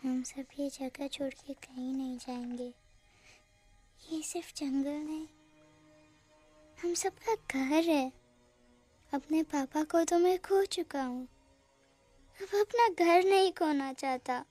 हम सब ये जगह छोड़ के कहीं नहीं जाएंगे। ये सिर्फ जंगल नहीं, हम सबका घर है। अपने पापा को तो मैं खो चुका हूँ, अब अपना घर नहीं खोना चाहता।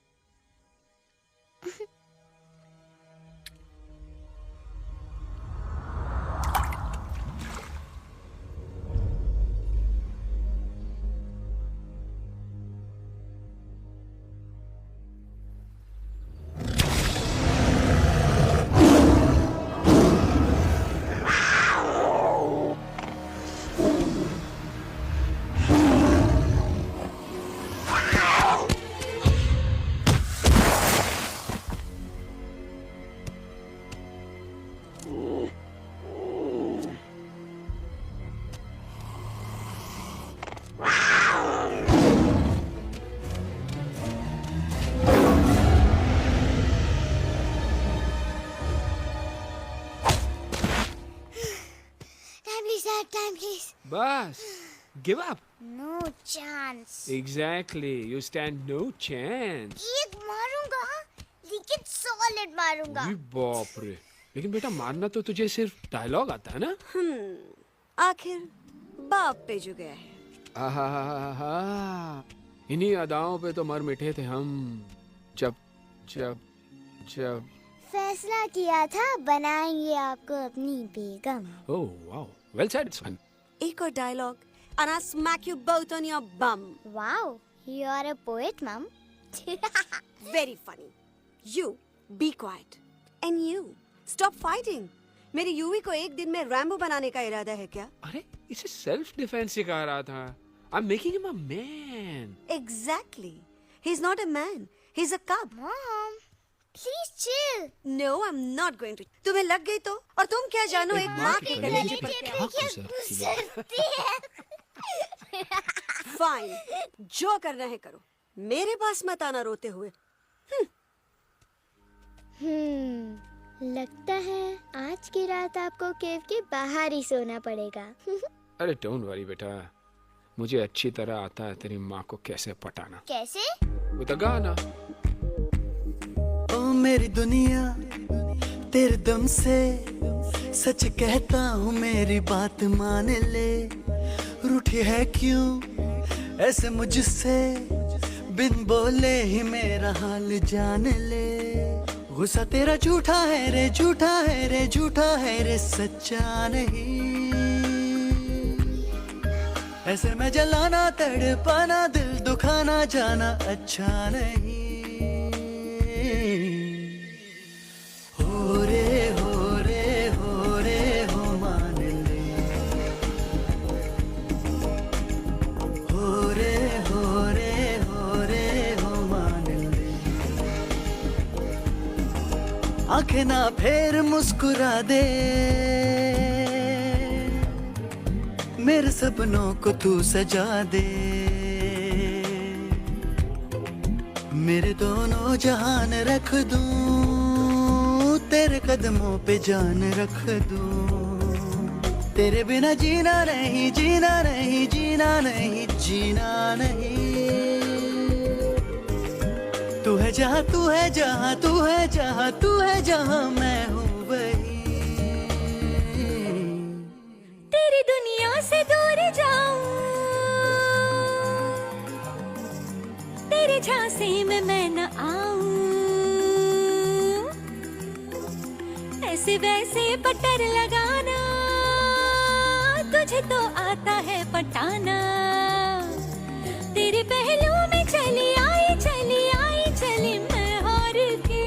Time, please. बस give up. No chance. Exactly. You stand no chance. एक मारूंगा, लेकिन सॉलिड मारूंगा। अरे बाप रे। लेकिन बेटा मारना तो तुझे सिर्फ डायलॉग आता है ना? आखिर बाप पे जो गया है। आहा, इन्हीं अदाओं पे तो मर मिटे थे हम जब जब जब फैसला किया था बनाएंगे आपको अपनी बेगम। ओह वाओ, वेल सेड सन। एक और dialogue and I'll smack you both on your bum. Wow, you are a poet, mom. Very funny. You be quiet and you stop fighting. मेरी यूवी को एक दिन में रैम्बो बनाने का इरादा है क्या? अरे इसे सेल्फ डिफेंस सिखा रहा था। I'm making him a man. Exactly. He's not a man. He's a cub. Mom, please chill. No, I'm not going to. तुम्हें लग गई तो? और तुम क्या जानो एक माँ के गले गले पर पर क्या गुजरती है? फाइन, जो करना है करो। मेरे पास मत आना रोते हुए। लगता है आज की रात आपको केव के बाहर ही सोना पड़ेगा। अरे डोंट वरी बेटा, मुझे अच्छी तरह आता है तेरी माँ को कैसे पटाना। कैसे? With a गाना। ओ मेरी दुनिया तेरे दम से सच कहता हूँ, मेरी बात मान ले। रूठी है क्यों ऐसे मुझसे, बिन बोले ही मेरा हाल जान ले। गुस्सा तेरा झूठा है रे, झूठा है रे, झूठा है रे, सच्चा नहीं। ऐसे में जलाना तड़पाना, दिल दुखाना जाना अच्छा नहीं। हो रे हो रे हो रे हो मान ले। हो रे हो रे हो रे हो मान ले। आंखें ना फेर मुस्कुरा दे, मेरे सपनों को तू सजा दे। मेरे दोनों जहान रख दूं, तेरे कदमों पे जान रख दूं। तेरे बिना जीना नहीं, जीना नहीं, जीना नहीं, जीना नहीं। तू है जहाँ, तू है जहाँ, तू है जहाँ, तू है जहाँ, मैं हूँ वही। तेरी दुनिया से दूर जाऊं, तेरे झांसे में मैं न आऊं। ऐसे वैसे पटर लगाना, तुझे तो आता है पटाना। तेरे पहलू में चली आई, चली आई, चली मैं हार के।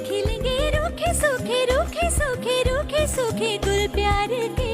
खिलेंगे रूखे सूखे, रूखे सूखे, रूखे सूखे गुल प्यार के।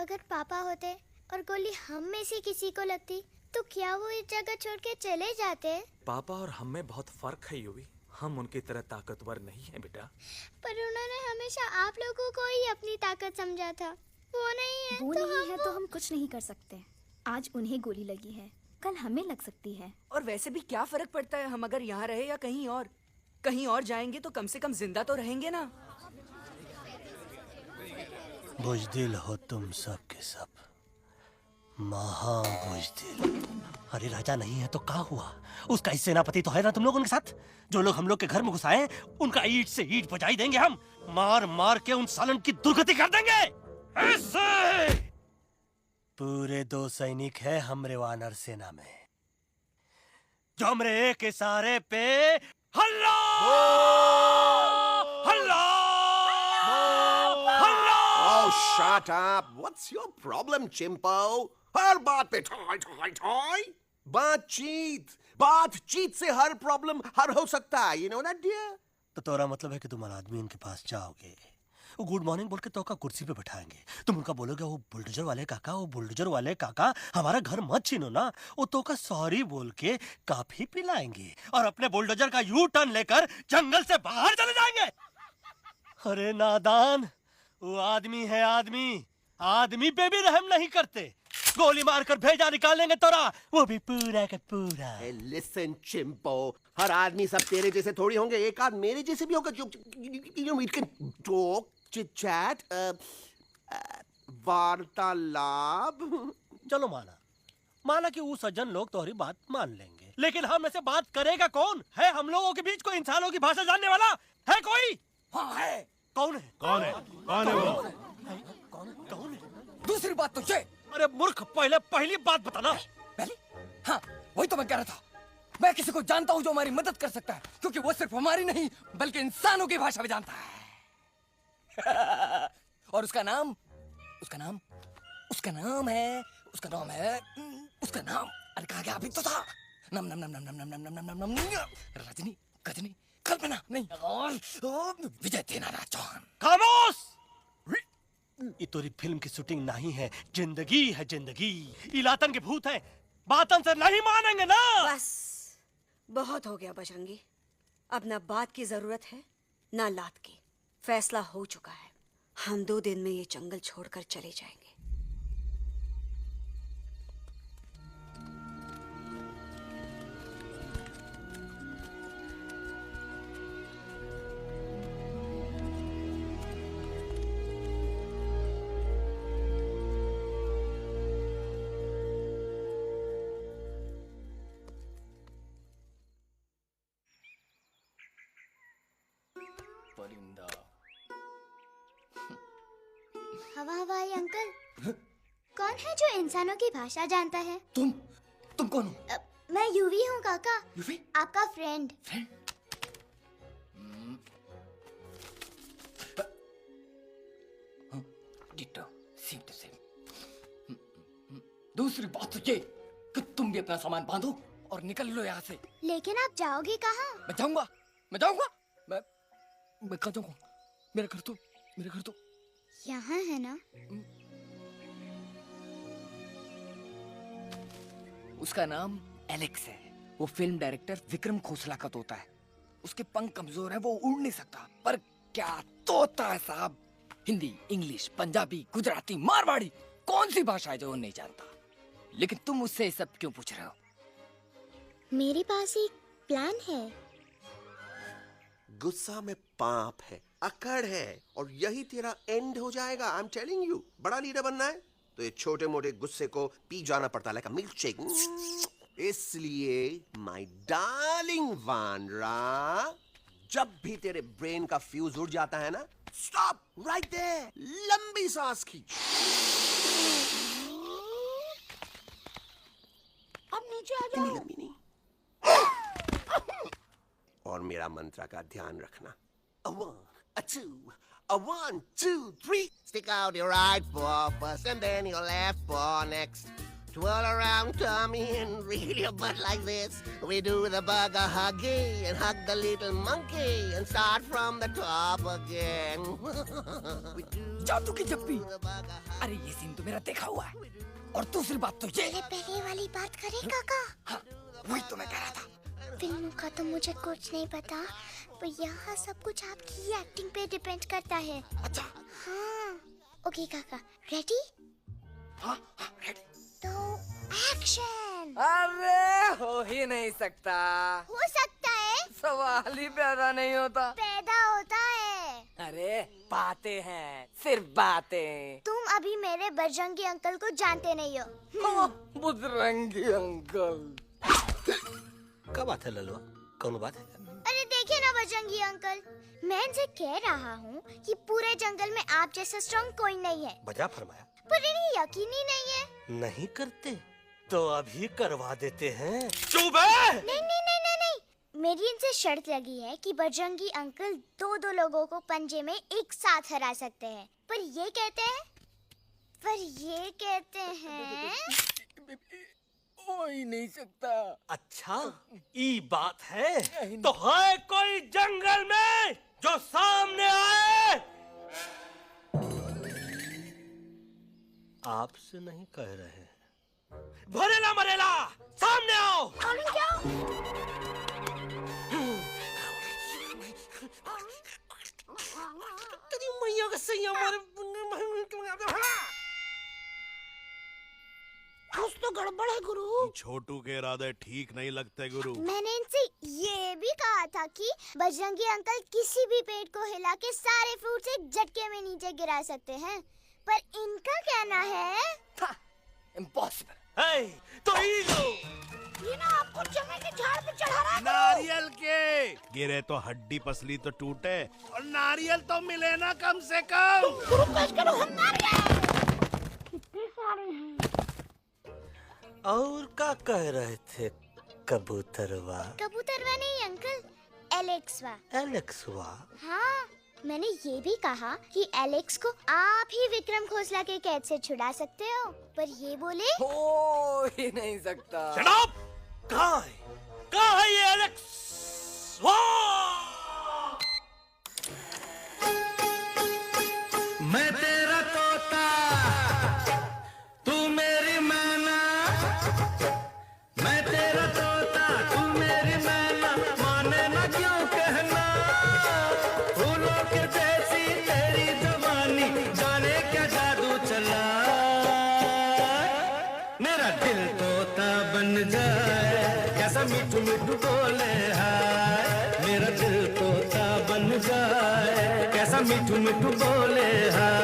अगर पापा होते और गोली हम में से किसी को लगती तो क्या वो इस जगह छोड़ के चले जाते? पापा और हम में बहुत फर्क है यूवी। हम उनकी तरह ताकतवर नहीं है बेटा। पर उन्होंने हमेशा आप लोगों को ही अपनी ताकत समझा था। वो नहीं है वो तो नहीं है तो हम कुछ नहीं कर सकते। आज उन्हें गोली लगी है, कल हमें लग सकती है। और वैसे भी क्या फर्क पड़ता है हम अगर यहाँ रहे या कहीं और? कहीं और जाएंगे तो कम से कम जिंदा तो रहेंगे ना। बुजदिल हो तुम सब के सब, महा बुजदिल। अरे राजा नहीं है तो क्या हुआ? उसका ही सेनापति तो है ना तुम लोगों के साथ। जो लोग हम लोग के घर में घुस आए उनका ईंट से ईंट बजाई देंगे हम। मार मार के उन सालन की दुर्गति कर देंगे। ऐसे पूरे 2 सैनिक है हमरे वानर सेना में, जो हमरे एक इशारे पे हल्ला हल्ला हल्ला। Oh, shut up! What's your problem, Chimpo? हर बात पे ठोय ठोय ठोय। बातचीत से हर प्रॉब्लम हल हो सकता है। You know that, dear? तो तोरा मतलब है कि तुम आदमी इनके पास जाओगे, वो गुड मॉर्निंग बोल के तो का कुर्सी पे बैठाएंगे, तुम उनका बोलोगे वो बुलडोजर वाले काका हमारा घर मत छीनो ना, वो तो का सॉरी बोल के काफी पिलाएंगे और अपने बुलडोजर का यू टर्न लेकर जंगल से बाहर चले जाएंगे। अरे नादान, वो आदमी है आदमी पे भी रहम नहीं करते। गोली मारकर भेजा निकालेंगे तोरा, वो भी पूरा का पूरा। Listen, चिंपो, हर आदमी सब तेरे जैसे थोड़ी होंगे, एक आध मेरे जैसे भी होगा जो we can talk, chit chat, वार्तालाप। चलो माना कि वो सज्जन लोग तुम्हारी बात मान लेंगे, लेकिन हम ऐसे बात करेगा कौन? है हम लोगों के बीच कोई इंसानों की भाषा जानने वाला है कोई? हाँ है। कौन है वो? दूसरी बात तो ये। अरे मूर्ख, पहली बात बताना। पहली? हाँ, वही तो मैं कह रहा था। मैं किसी को जानता हूँ जो हमारी मदद कर सकता है, क्योंकि वो सिर्फ हमारी नहीं बल्कि इंसानों की भाषा भी जानता है। और उसका नाम है अरे कहा गया अभी तो था। नम नम नम नम नम नम नम नम नम रजनी, गजनी, कल्पना नहीं, और विजय देनाराज चौहान। खामोश! ये तोरी फिल्म की शूटिंग नहीं है, जिंदगी है जिंदगी। इलातन के भूत है, बातन से नहीं मानेंगे ना। बस बहुत हो गया बजरंगी, अब ना बात की जरूरत है ना लात की। फैसला हो चुका है, हम 2 दिन में ये जंगल छोड़कर चले जाएंगे। हवाई अंकल, कौन है जो इंसानों की भाषा जानता है? तुम कौन हो? मैं यूवी हूँ काका, यूवी? आपका friend. Ditto, same to same. दूसरी बात तो ये कि तुम भी अपना सामान बांधो और निकल लो यहाँ से। लेकिन आप जाओगे कहाँ? मैं जाऊंगा। मैं कहाँ जाऊंगा? मेरा घर तो यहाँ है ना? उसका नाम एलेक्स है। वो फिल्म डायरेक्टर विक्रम खोसला का तोता है। उसके पंख कमजोर है, वो उड़ नहीं सकता, पर क्या तोता है साहब। हिंदी, इंग्लिश, पंजाबी, गुजराती, मारवाड़ी, कौन सी भाषा है जो वो नहीं जानता? लेकिन तुम उससे सब क्यों पूछ रहे हो? मेरे पास एक प्लान है। गुस्सा में पाप है, अकड़ है, और यही तेरा एंड हो जाएगा। आई एम टेलिंग यू, बड़ा लीडर बनना है तो ये छोटे मोटे गुस्से को पी जाना पड़ता है, लाइक अ मिल्क शेक। इसलिए माय डार्लिंग वानरा, जब भी तेरे ब्रेन का फ्यूज उड़ जाता है ना, स्टॉप राइट देयर, लंबी सांस खींच। अब नीचे आ जाओ। लंबी नहीं। और मेरा मंत्र का ध्यान रखना। A 1, a 2, a 1, 2, 3. Stick out your right paw first and then your left paw next. Twirl around, Tommy, and wriggle your butt like this. We do the bugger huggy and hug the little monkey and start from the top again. जादू की जप्पी। अरे ये scene तो मेरा देखा हुआ है। और दूसरी बात तो ये। पहले वाली बात करें काका? हाँ, वही तो मैं कह रहा था। फिल्मों का तो मुझे कुछ नहीं पता, पर यहाँ सब कुछ आपकी एक्टिंग पे डिपेंड करता है। अच्छा। हाँ। ओके काका, रेडी? हाँ, रेडी। तो एक्शन। अरे हो ही नहीं सकता। हो सकता है। सवाल ही पैदा नहीं होता। पैदा होता है। अरे बातें हैं, सिर्फ बातें। तुम अभी मेरे बजरंगी अंकल को जानते नहीं हो। बजरंगी अंकल। क्या बात है ललवा? कौन बात है? अरे देखिए ना बजरंगी अंकल, मैं इनसे कह रहा हूँ कि पूरे जंगल में आप जैसा स्ट्रॉन्ग कोई नहीं है। बजा फरमाया। पर इन्हें यकीन ही नहीं है। नहीं करते तो अभी करवा देते हैं। चुप है। नहीं नहीं नहीं नहीं नहीं, मेरी इनसे शर्त लगी है कि बजरंगी अंकल दो लोगों को पंजे में एक साथ हरा सकते हैं। पर ये कहते हैं हो ही नहीं सकता। अच्छा, ये बात है। तो है कोई जंगल में जो सामने आए? आपसे नहीं कह रहे। भरेला मरेला, सामने आओ। तेरी मैया का सही हमारे कुछ तो गड़बड़ है गुरु। छोटू के इरादे ठीक नहीं लगते गुरु। मैंने इनसे ये भी कहा था कि बजरंगी अंकल किसी भी पेड़ को हिला के सारे फ्रूट्स एक झटके में नीचे गिरा सकते हैं, पर इनका कहना है इम्पॉसिबल। तो ही लो। ये ना आपको चने के झाड़ पे चढ़ा रहा है। नारियल के गिरे तो हड्डी पसली तो टूटे, और नारियल तो मिले ना कम से कम। गुरु पेश करो हम नारियल। कितने सारे हैं। और क्या कह रहे थे कबूतरवा? कबूतरवा नहीं अंकल, एलेक्सवा। एलेक्सवा? हाँ, मैंने ये भी कहा कि एलेक्स को आप ही विक्रम खोसला के कैद से छुड़ा सकते हो, पर ये बोले हो ही नहीं सकता। Shut up! कहाँ है ये एलेक्स? मैं तेरा तोता, तू मेरी मैना। मैं तेरा तोता, तू मेरी मैना। माने ना क्यों कहना, फूलों के जैसी तेरी जवानी। जाने क्या जादू चला, मेरा दिल तोता बन जाए। कैसा मिठू मिठू बोले हाय, मेरा दिल तोता बन जाए। कैसा मिठू मिठू बोले हाय।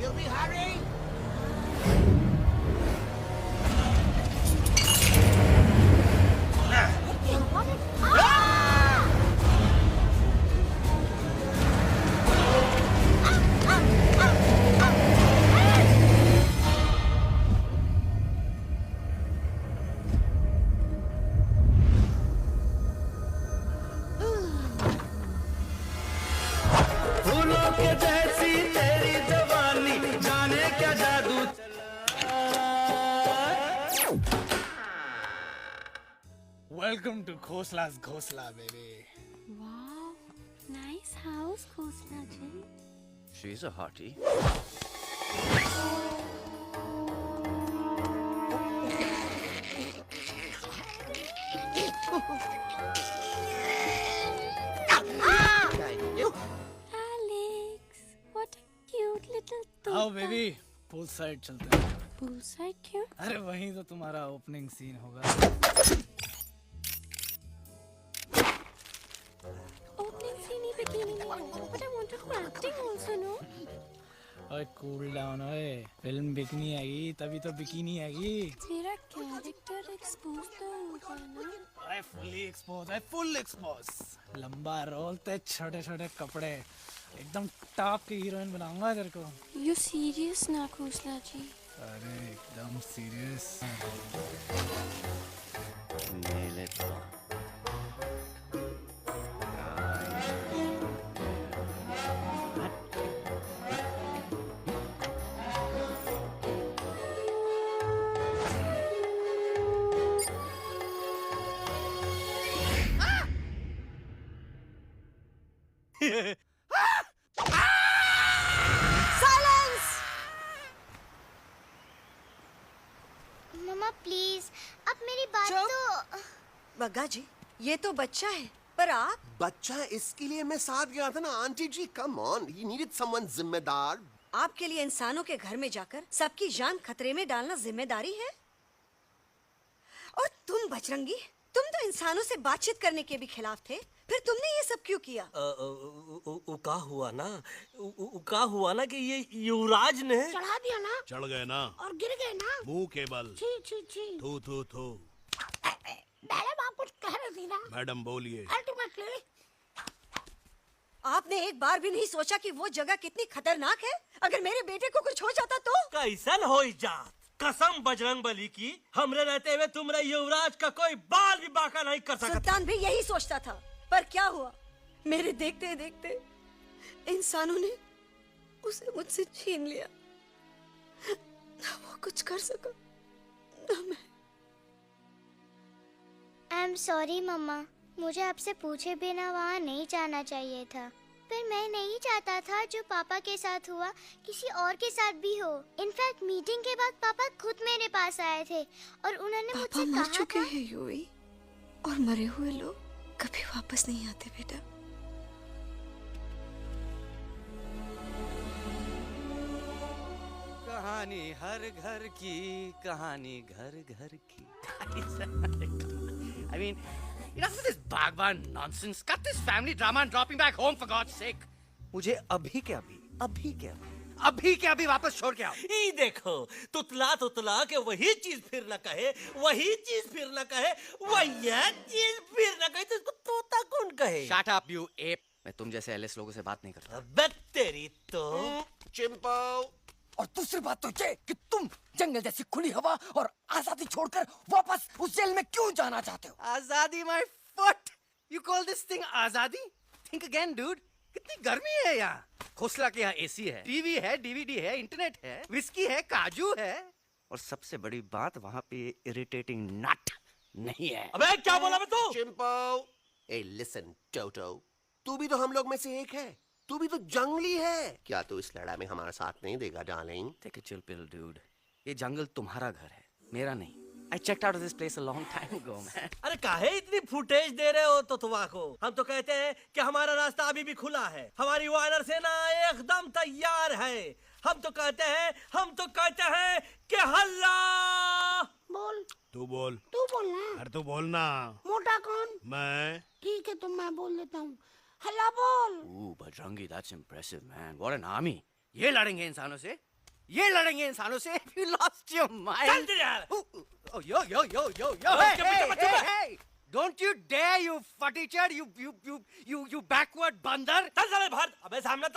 You'll be hurry. फूलों के जैसी तेरी जवानी। जाने क्या जादू चला। वेलकम टू खोसला's घोसला baby. Wow, nice house, Khosla ji. She's a hottie. Alex, what a cute little toy. आओ बेबी, पूल साइड चलते हैं। Poolside क्यों? अरे वहीं तो तुम्हारा ओपनिंग सीन होगा। Opening scene ही bikini में है. But I want to acting also, no? ओए कूल डाउन ओए, फिल्म बिकनी आएगी तभी तो बिकिनी आएगी। तेरा कैरेक्टर एक्सपोज तो होगा ना? ओए फुली एक्सपोज, ओए फुल एक्सपोज। लंबा रोल ते छोटे-छोटे कपड़े, एकदम टॉप की हीरोइन बनाऊंगा तेरे को। You serious ना खोसला जी? अरे एकदम सीरियस। साइलेंस! मम्मा प्लीज, अब मेरी बात चुप। तो। बग्गा जी, ये तो बच्चा है, पर आप बच्चा इसके लिए मैं साथ गया था ना आंटी जी। Come on, he needed someone जिम्मेदार। आपके लिए इंसानों के घर में जाकर सबकी जान खतरे में डालना जिम्मेदारी है? और तुम बजरंगी, तुम तो इंसानों से बातचीत करने के भी खिलाफ थे, फिर तुमने ये सब क्यों किया? का हुआ ना कि ये युवराज ने चढ़ा दिया ना चढ़ गए ना और गिर गए ना। मुंह के बल। छी छी छी। थू थू थू। मैडम आप कुछ कह रही थी ना? मैडम बोलिए। अल्टीमेटली आपने एक बार भी नहीं सोचा कि वो जगह कितनी खतरनाक है? अगर मेरे बेटे को कुछ हो जाता तो? कैसन हो जात? कसम बजरंग बली की, हमरे रहते हुए तुमरे युवराज का कोई बाल भी बाका नहीं कर सकता। सुल्तान भी यही सोचता था, पर क्या हुआ? मेरे देखते देखते इंसानों ने उसे मुझसे छीन लिया। ना वो कुछ कर सका, ना मैं। आई एम सॉरी मम्मा, मुझे आपसे पूछे बिना वहाँ नहीं जाना चाहिए था। पर मैं नहीं चाहता था जो पापा के साथ हुआ किसी और के साथ भी हो। इनफैक्ट मीटिंग के बाद पापा खुद मेरे पास आए थे और उन्होंने मुझसे मर कहा चुके था। हैं यूवी, और मरे हुए लोग कभी वापस नहीं आते बेटा। कहानी हर घर की, कहानी घर घर की। I mean, enough of this Bhagwan nonsense. Cut this family drama and drop him back home for God's sake. मुझे अभी के अभी वापस छोड़ के आओ। ई देखो, तुतला तुतला के वही चीज फिर न कहे, वही चीज फिर न कहे, वही चीज फिर न कहे, तो इसको तोता कौन कहे? Shut up, you ape. मैं तुम जैसे एलएस लोगों से बात नहीं करता। अबे तेरी तो। चिंपो। और दूसरी बात तो ये कि तुम जंगल जैसी खुली हवा और आजादी छोड़कर वापस उस जेल में क्यों जाना चाहते हो? आजादी my foot. You call this thing आजादी? Think again, dude. कितनी गर्मी है यहाँ। खोसला के यहाँ एसी है, टीवी है, डीवीडी है, इंटरनेट है, विस्की है, काजू है, और सबसे बड़ी बात वहाँ पे इरिटेटिंग नट नहीं है। अबे क्या बोला मैं तू? चिंपो। ए लिसन टोटो, तू भी तो हम लोग में से एक है। तू भी तो जंगली है। क्या तू इस लड़ाई में हमारा साथ नहीं देगा darling? Take a chill pill, dude. ये जंगल तुम्हारा घर है, मेरा नहीं। I checked out of this place a long time ago, man. अरे काहे इतनी फुटेज दे रहे हो तो को? हम तो कहते हैं कि हमारा रास्ता अभी भी खुला है, हमारी वानर सेना एकदम तैयार है। हम तो कहते हैं कि हल्ला। बोल। तू बोल। तू बोलना। अरे तू बोलना। मोटा कौन? मैं। ठीक है, तो मैं बोल देता हूँ। हल्ला बोल। Ooh, Bajrangi, that's impressive, man. What an army. ये लड़ेंगे इंसानों से? ये लड़ेंगे इंसानों से? You lost your mind. चल दे यार। Oh, yo. Hey. Don't you dare, you futichard, you backward बंदर. चल साले बाहर। अबे सामने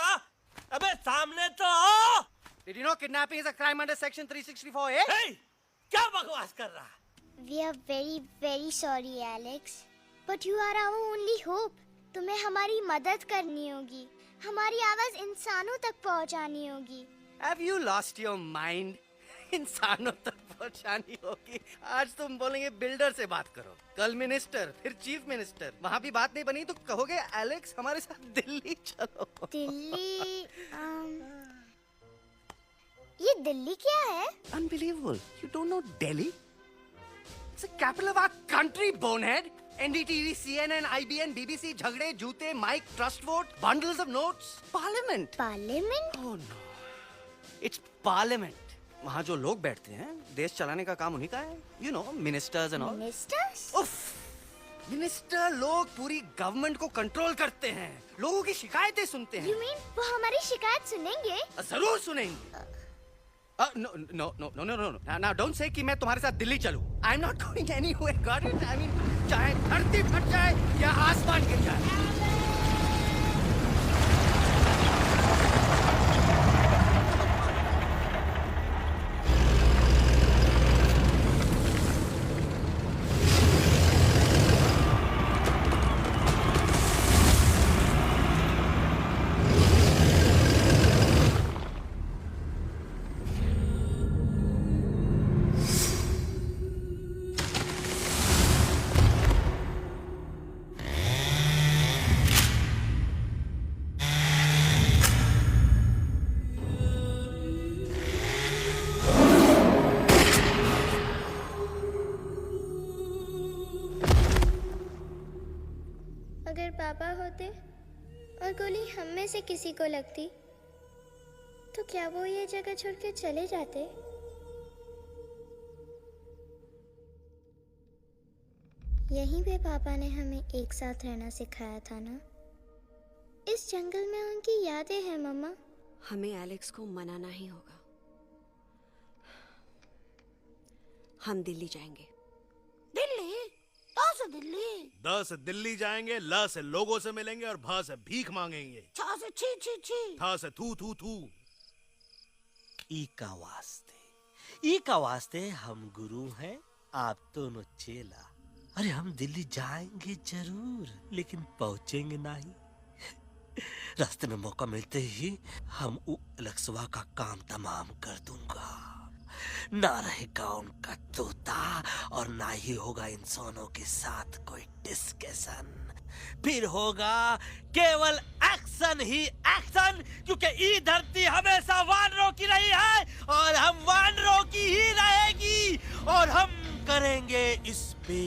तो आओ। Did you know kidnapping is a crime under section 364A? Hey, क्या बकवास कर रहा है? We are very very sorry, Alex. But you are our only hope. तुम्हें हमारी मदद करनी होगी, हमारी आवाज इंसानों तक पहुंचानी होगी। Have you lost your mind? इंसानों तक पहुंचानी होगी। आज तुम बोलेंगे बिल्डर से बात करो, कल मिनिस्टर, फिर चीफ मिनिस्टर। वहाँ भी बात नहीं बनी तो कहोगे एलेक्स हमारे साथ दिल्ली चलो। दिल्ली? ये दिल्ली क्या है? Unbelievable. You don't know Delhi? It's the capital of our country, bonehead. NDTV, CNN, IBN, BBC, झगड़े, जूते, mike, trust vote, bundles of notes, parliament. Parliament? Oh no. It's parliament. वहाँ जो लोग बैठते हैं, देश चलाने का काम उन्हीं का है. You know, ministers and all. Ministers? उफ, मिनिस्टर लोग पूरी गवर्नमेंट को कंट्रोल करते हैं, लोगों की शिकायतें सुनते हैं। You mean वो हमारी शिकायत सुनेंगे? जरूर सुनेंगे। No no no no no no, now don't say कि मैं तुम्हारे साथ दिल्ली चलूं। I am not going anywhere, got it? I mean चाहे धरती फट जाए या आसमान गिर जाए। अगर पापा होते और गोली हम में से किसी को लगती तो क्या वो ये जगह छोड़ के चले जाते? यहीं पे पापा ने हमें एक साथ रहना सिखाया था ना। इस जंगल में उनकी यादें हैं मम्मा। हमें एलेक्स को मनाना ही होगा। हम दिल्ली जाएंगे। दिल्ली? कहाँ से दिल्ली? द से दिल्ली जाएंगे, ल से लोगों से मिलेंगे और भ से भीख मांगेंगे, छ से छी छी छी, थ से थू थू थू। ई का वास्ते हम गुरु हैं, आप दोनों चेला। अरे हम दिल्ली जाएंगे जरूर, लेकिन पहुंचेंगे नहीं। रास्ते में मौका मिलते ही हम एलेक्सवा का काम तमाम कर दूंगा। ना रहेगा उनका तोता और ना ही होगा इंसानों के साथ कोई डिस्कशन। फिर होगा केवल एक्शन ही एक्शन, क्योंकि ये धरती हमेशा वानरों की रही है और हम वानरों की ही रहेगी, और हम करेंगे इस पे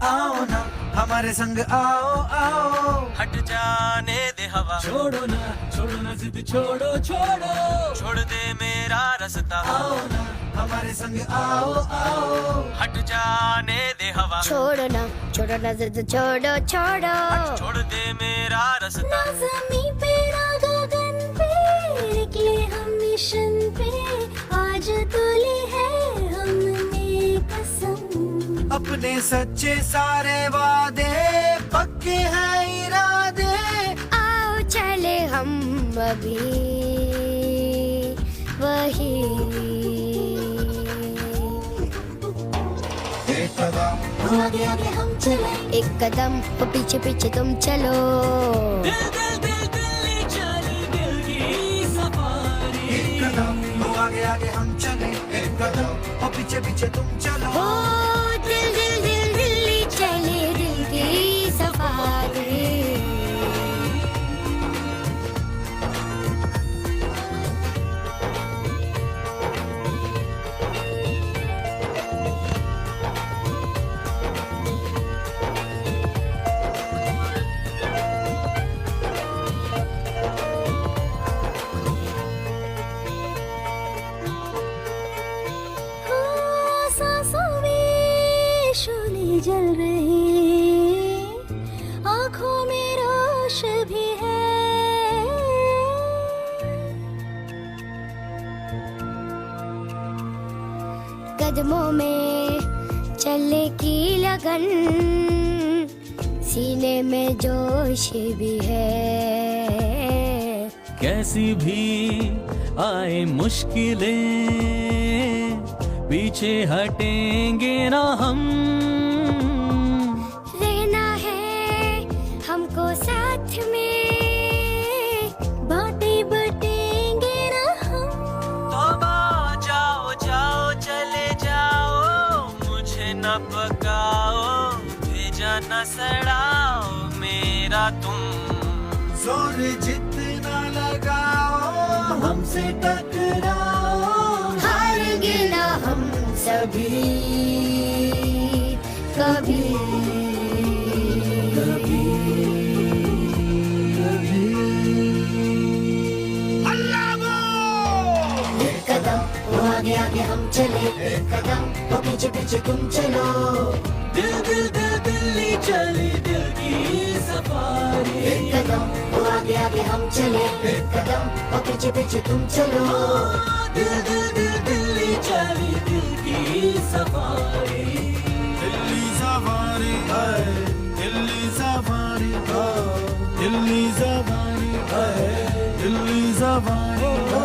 आओ ना हमारे संग आओ आओ, हट जाने दे हवा, छोड़ो ना जिद छोड़ो छोड़ो, छोड़ दे मेरा रास्ता। आओ ना हमारे संग आओ आओ, हट जाने दे हवा, छोड़ो ना जिद छोड़ो छोड़ो, छोड़ दे मेरा रास्ता। ना ज़मीं पे ना गगन पे, निकले हम मिशन पे, आज तुली है हमने कसम। अपने सच्चे सारे वादे, पक्के हैं इरादे, आओ चले हम अभी वही। एक कदम आगे आगे हम चले, एक कदम वो पीछे पीछे तुम चलो। एक कदम वो आगे आगे हम चले, एक कदम और पीछे पीछे तुम चलो। हो दिल दिल दिल दिल्ली चले, दिल की सफारी। जल रही आँखों में रोश भी है, कदमों में चलने की लगन, सीने में जोश भी है। कैसी भी आए मुश्किलें, पीछे हटेंगे ना हम, हमको साथ में बातें बटेंगे ना हम। तौबा जाओ जाओ चले जाओ, मुझे न पका सड़ाओ मेरा तुम, जोर जितना लगाओ हमसे टकराओ, हारेंगे ना हम सभी कभी कभी कभी। एक कदम वो आगे आगे हम चले, एक कदम वो पीछे पीछे तुम चलो, दिल दिल दिल दिल्ली चली दिल की सफारी, एक कदम वो आगे आगे हम चले, एक कदम वो पीछे पीछे तुम चलो, दिल दिल दिल दिल्ली चली दिल की सफारी, दिल्ली सफारी है, दिल्ली सफारी हो, दिल्ली सफारी है, दिल्ली सफारी हो,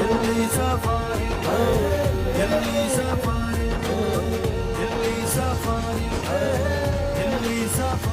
दिल्ली सफारी हो, दिल्ली सफारी हो, दिल्ली सफारी है, Delhi safari.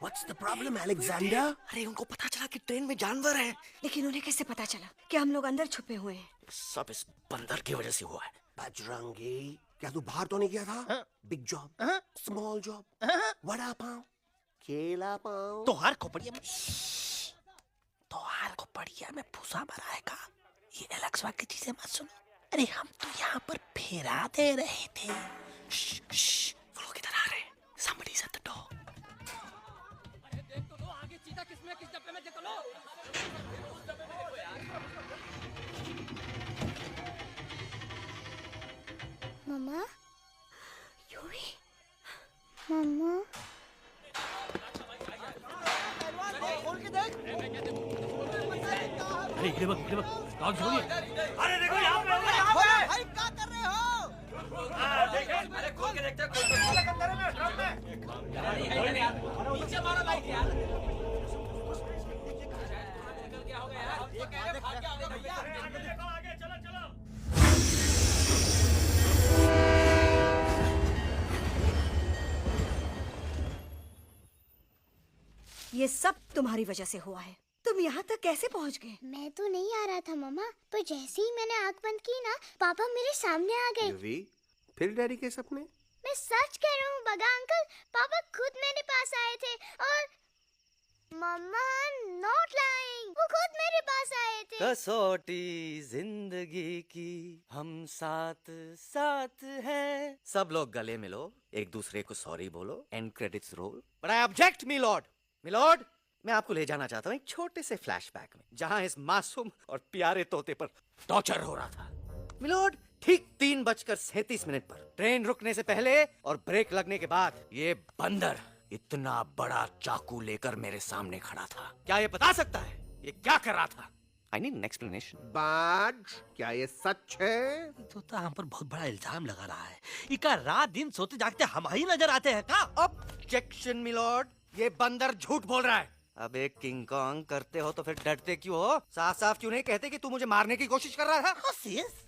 What's the problem, Alexander? अरे उनको पता चला कि ट्रेन में जानवर है, लेकिन उन्हें कैसे पता चला कि हम लोग अंदर छुपे हुए हैं? सब इस बंदर की वजह से हुआ है। बजरंगी, क्या तू बाहर तो नहीं गया था? Big job, small job, vada pav, केला पाव, तोहार खोपड़िया में में भूसा भराएगा। ये एलेक्स की चीजें मत सुनो। अरे हम तो यहाँ पर फेरा दे रहे थे। वो लोग इधर आ रहे हैं। Somebody's at the door. मम्मा, यूवी, मम्मा, अरे ये बक डॉग छोड़िए। अरे देखो यहाँ पे भाई क्या कर रहे हो? अरे खोल के देखते नीचे मारो लाइट यार। क्या हो गया यार? ये कह रहे भाग गया होगा भैया। आगे चलो चलो। ये सब तुम्हारी वजह से हुआ है। तुम यहाँ तक कैसे पहुँच गए? मैं तो नहीं आ रहा था मम्मा, पर जैसे ही मैंने आँख बंद की ना, पापा मेरे सामने आ गए। यूवी, फिर डैडी के सपने? मैं सच कह रहा हूँ बगा अंकल, पापा खुद मेरे पास आए थे और मम्मा नॉट लाइंग, वो खुद मेरे पास आए थे। कसौटी जिंदगी की हम साथ साथ हैं। सब लोग गले मिलो, एक दूसरे को सॉरी बोलो, and credits roll. But I object milord. Milord, मैं आपको ले जाना चाहता हूँ एक छोटे से फ्लैशबैक में, जहां इस मासूम और प्यारे तोते पर टॉर्चर हो रहा था। मिलोड, ठीक 3:37 पर ट्रेन रुकने से पहले और ब्रेक लगने के बाद ये बंदर इतना बड़ा चाकू लेकर मेरे सामने खड़ा था। क्या ये बता सकता है ये क्या कर रहा था? I need an explanation. बाज, क्या ये सच है? तोता हम पर बहुत बड़ा इल्जाम लगा रहा है। इका रात दिन सोते जागते हम ही नजर आते हैं का? ऑब्जेक्शन मिलोड, ये बंदर झूठ बोल रहा है। अब एक किंग कॉन्ग करते हो तो फिर डरते क्यों हो? साफ साफ क्यों नहीं कहते कि तू मुझे मारने की कोशिश कर रहा था?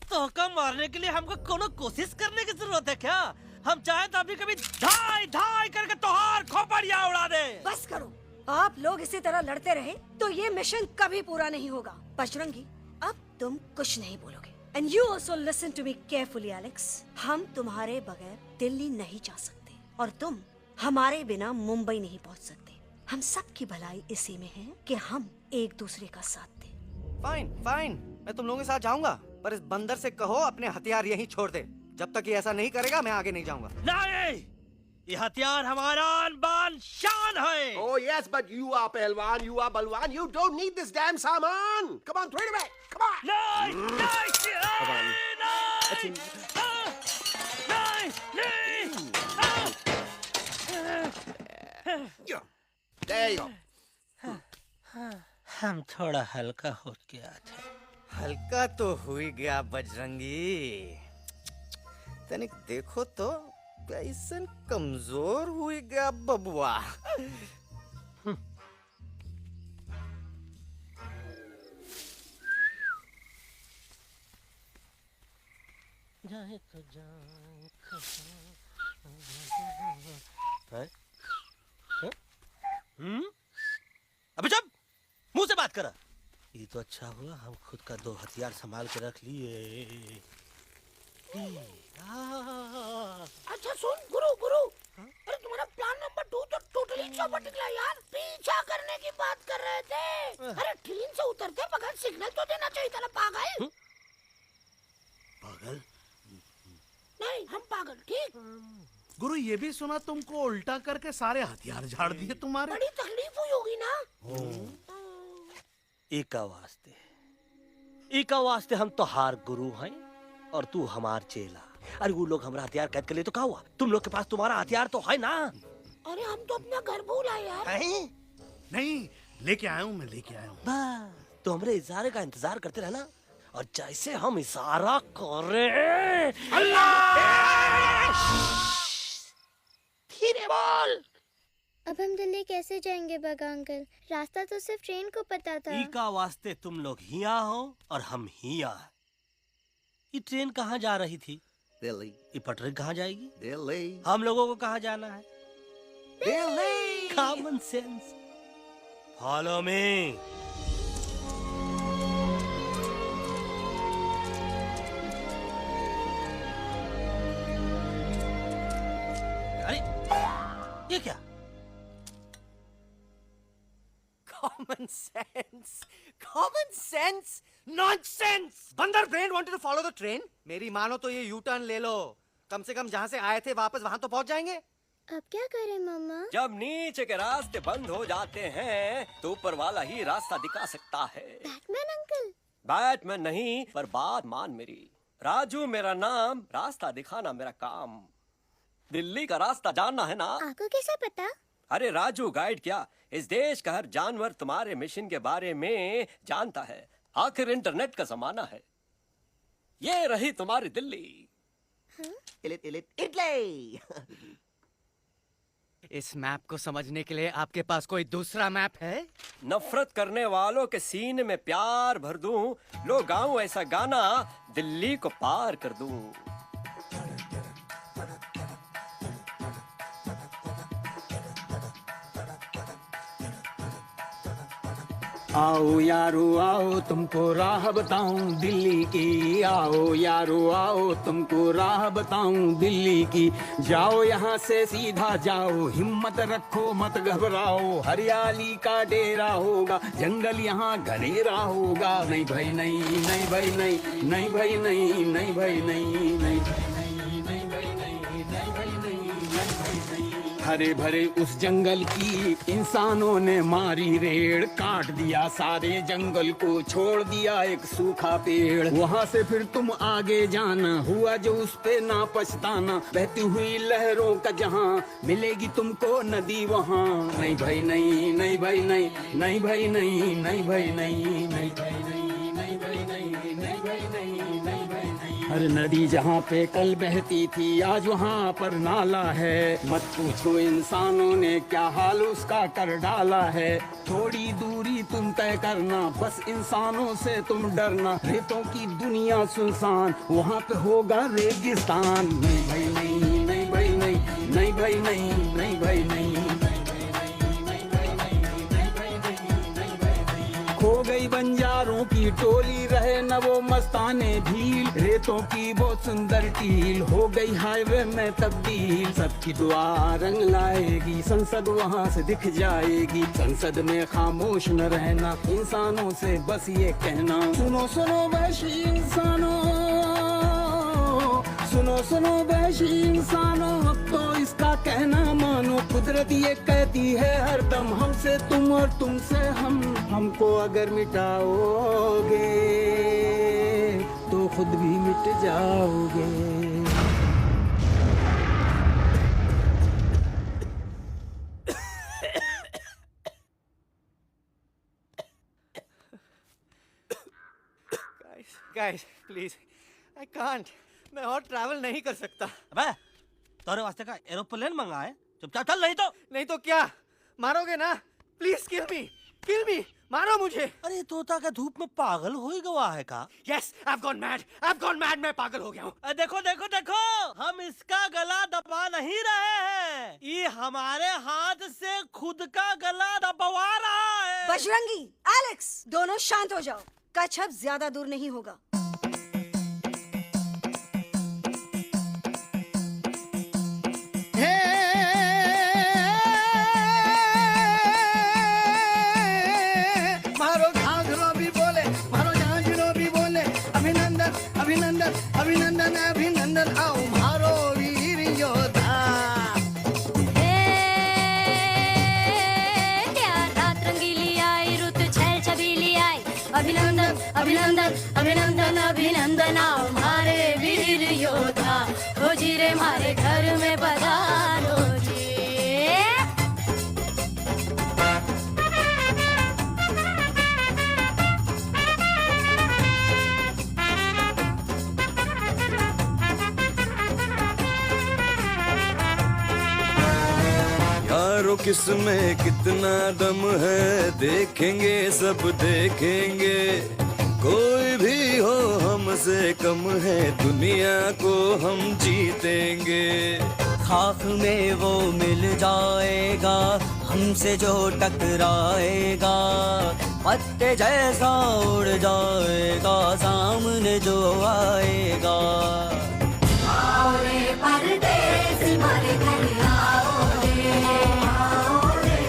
तो का मारने के लिए हमको कोनो कोशिश करने की जरूरत है क्या? हम चाहे तो अभी कभी ढाई ढाई करके तोहार खोपड़िया उड़ा दे। बस करो, आप लोग इसी तरह लड़ते रहे तो ये मिशन कभी पूरा नहीं होगा। बजरंगी, अब तुम कुछ नहीं बोलोगे। And you also listen to me carefully Alex. हम तुम्हारे बगैर दिल्ली नहीं जा सकते और तुम हमारे बिना मुंबई नहीं पहुंच सकते। हम सब की भलाई इसी में है कि हम एक दूसरे का साथ दें। फाइन फाइन, मैं तुम लोगों के साथ जाऊंगा, पर इस बंदर से कहो अपने हथियार यहीं छोड़ दे। जब तक ये ऐसा नहीं करेगा मैं आगे नहीं जाऊंगा। नहीं, ये हथियार हमारा आन-बान शान है। Oh yes, but you are पहलवान, you are बलवान. You don't need this damn सामान. Come on, throw it away. Come on. नहीं, नहीं, Come on. नहीं, Yeah. There you go. हम थोड़ा हल्का हो गया था। हल्का तो हो ही गया बजरंगी, तनिक देखो तो कैसन कमजोर हुई गया बबुआ। जाए तो अबे जब मुंह से बात करा। ये तो अच्छा हुआ हम खुद का 2 हथियार संभाल के रख लिए। अच्छा सुन गुरु गुरु, अरे तुम्हारा प्लान नंबर 2 तो टोटली चौपट निकला यार। पीछा करने की बात कर रहे थे। अरे ट्रेन से उतरते बगैर सिग्नल तो देना चाहिए था ना पागल। पागल? नहीं हम पागल, ठीक। गुरु ये भी सुना तुमको उल्टा करके सारे हथियार झाड़ दिए तुम्हारे। बड़ी तकलीफ हुई होगी ना। एका वास्ते हम तो हार गुरु हैं और तू हमार चेला। अरे वो लोग हमारा हथियार कैद कर ले तो क्या हुआ? तुम लोग के पास तुम्हारा हथियार तो है ना। अरे हम तो अपना घर भूल आए यार। नहीं, लेके आया हूँ, मैं लेके आया हूँ। तो हमारे इशारे का इंतजार करते रहना और जैसे हम इशारा करें धीरे बोल। अब हम दिल्ली कैसे जाएंगे बगा अंकल? रास्ता तो सिर्फ ट्रेन को पता था। का वास्ते तुम लोग हिया हो और हम हिया। ये ट्रेन कहाँ जा रही थी? दिल्ली। ये पटरी कहाँ जाएगी? दिल्ली। हम लोगों को कहाँ जाना है? Delhi. Common sense. Follow me. अरे ये क्या? Common sense, common sense, nonsense. बंदर brain wanted to follow the train. मेरी मानो तो ये यू टर्न ले लो। कम से कम जहाँ से आए थे वापस वहाँ तो पहुँच जाएंगे। अब क्या करें मामा? जब नीचे के रास्ते बंद हो जाते हैं तो ऊपर वाला ही रास्ता दिखा सकता है। Batman uncle? बैटमैन नहीं, पर बात मान मेरी। राजू मेरा नाम, रास्ता दिखाना मेरा काम। दिल्ली का रास्ता जानना है ना? आपको कैसे पता? अरे राजू गाइड क्या, इस देश का हर जानवर तुम्हारे मिशन के बारे में जानता है। आखिर इंटरनेट का जमाना है। ये रही तुम्हारी दिल्ली। इटली। इस मैप को समझने के लिए आपके पास कोई दूसरा मैप है? नफरत करने वालों के सीने में प्यार भर दूं, लो गाऊं ऐसा गाना, दिल्ली को पार कर दूं। आओ यारो आओ तुमको राह बताऊं दिल्ली की। आओ यारो आओ तुमको राह बताऊं दिल्ली की। जाओ यहाँ से सीधा जाओ, हिम्मत रखो मत घबराओ। हरियाली का डेरा होगा, जंगल यहाँ घनेरा होगा। नहीं भाई नहीं, नहीं भाई नहीं, नहीं भाई नहीं, नहीं भाई नहीं, नहीं भाई नहीं, नहीं भाई नहीं, नहीं भाई नहीं, नहीं भाई नहीं। हरे भरे उस जंगल की इंसानों ने मारी रेड़, काट दिया सारे जंगल को, छोड़ दिया एक सूखा पेड़। वहाँ से फिर तुम आगे जाना, हुआ जो उस पे ना पछताना। बहती हुई लहरों का जहाँ, मिलेगी तुमको नदी वहाँ। नहीं भाई नहीं, नहीं भाई नहीं, नहीं भाई नहीं, नहीं भाई नहीं, नहीं भाई नहीं, नहीं भाई नहीं, नहीं भाई नहीं, नहीं भाई नहीं। हर नदी जहाँ पे कल बहती थी, आज वहाँ पर नाला है। मत पूछो इंसानों ने क्या हाल उसका कर डाला है। थोड़ी दूरी तुम तय करना, बस इंसानों से तुम डरना। रेतों की दुनिया सुनसान, वहाँ पे होगा रेगिस्तान। नहीं भाई नहीं, नहीं भाई नहीं, नहीं भाई नहीं, नहीं भाई नहीं। खो गई बंजारों की टोली, रहे न वो मस्ताने भील। रेतों की बहुत सुंदर टील, हो गई हाईवे में तब्दील। सबकी दुआ रंग लाएगी, संसद वहाँ से दिख जाएगी। संसद में खामोश न रहना, इंसानों से बस ये कहना। सुनो सुनो वैशी इंसानों, सुनो सुनो वैशी इंसानों, अब तो इसका कहना मानो। कुदरत ये कहती है हरदम, हमसे तुम और तुमसे हम। हमको अगर मिटाओगे तो खुद भी मिट जाओगे। Guys, please, I can't. मैं और ट्रैवल नहीं कर सकता। अबे, तोरे वास्ते का एरोप्लेन मंगा है, चुपचाप चल। नहीं तो क्या मारोगे ना? प्लीज किल मी, मारो मुझे। अरे तोता का धूप में पागल हो ही गवा है का? Yes, I've gone mad, मैं पागल हो गया हूँ। देखो देखो देखो, हम इसका गला दबा नहीं रहे हैं, ये हमारे हाथ से खुद का गला दबवा रहा है। बजरंगी, एलेक्स, दोनों शांत हो जाओ। कच्छप ज्यादा दूर नहीं होगा। अभिनंदन अभिनंदन आओ मारो वीर योद्धा। रात रंगीली आई, रुत छैल छबीली आई। अभिनंदन अभिनंदन अभिनंदन अभिनंदन आओ मारे वीर योद्धा। खोजी रे मारे घर में पधारो जी। यारो किसमें कितना दम है, देखेंगे सब देखेंगे। कोई भी हो हमसे कम है, दुनिया को हम जीतेंगे। खाक में वो मिल जाएगा, हमसे जो टकराएगा। पत्ते जैसा उड़ जाएगा, सामने जो आएगा। आओ रे परदेसी मारे घर आओ रे, आओ रे,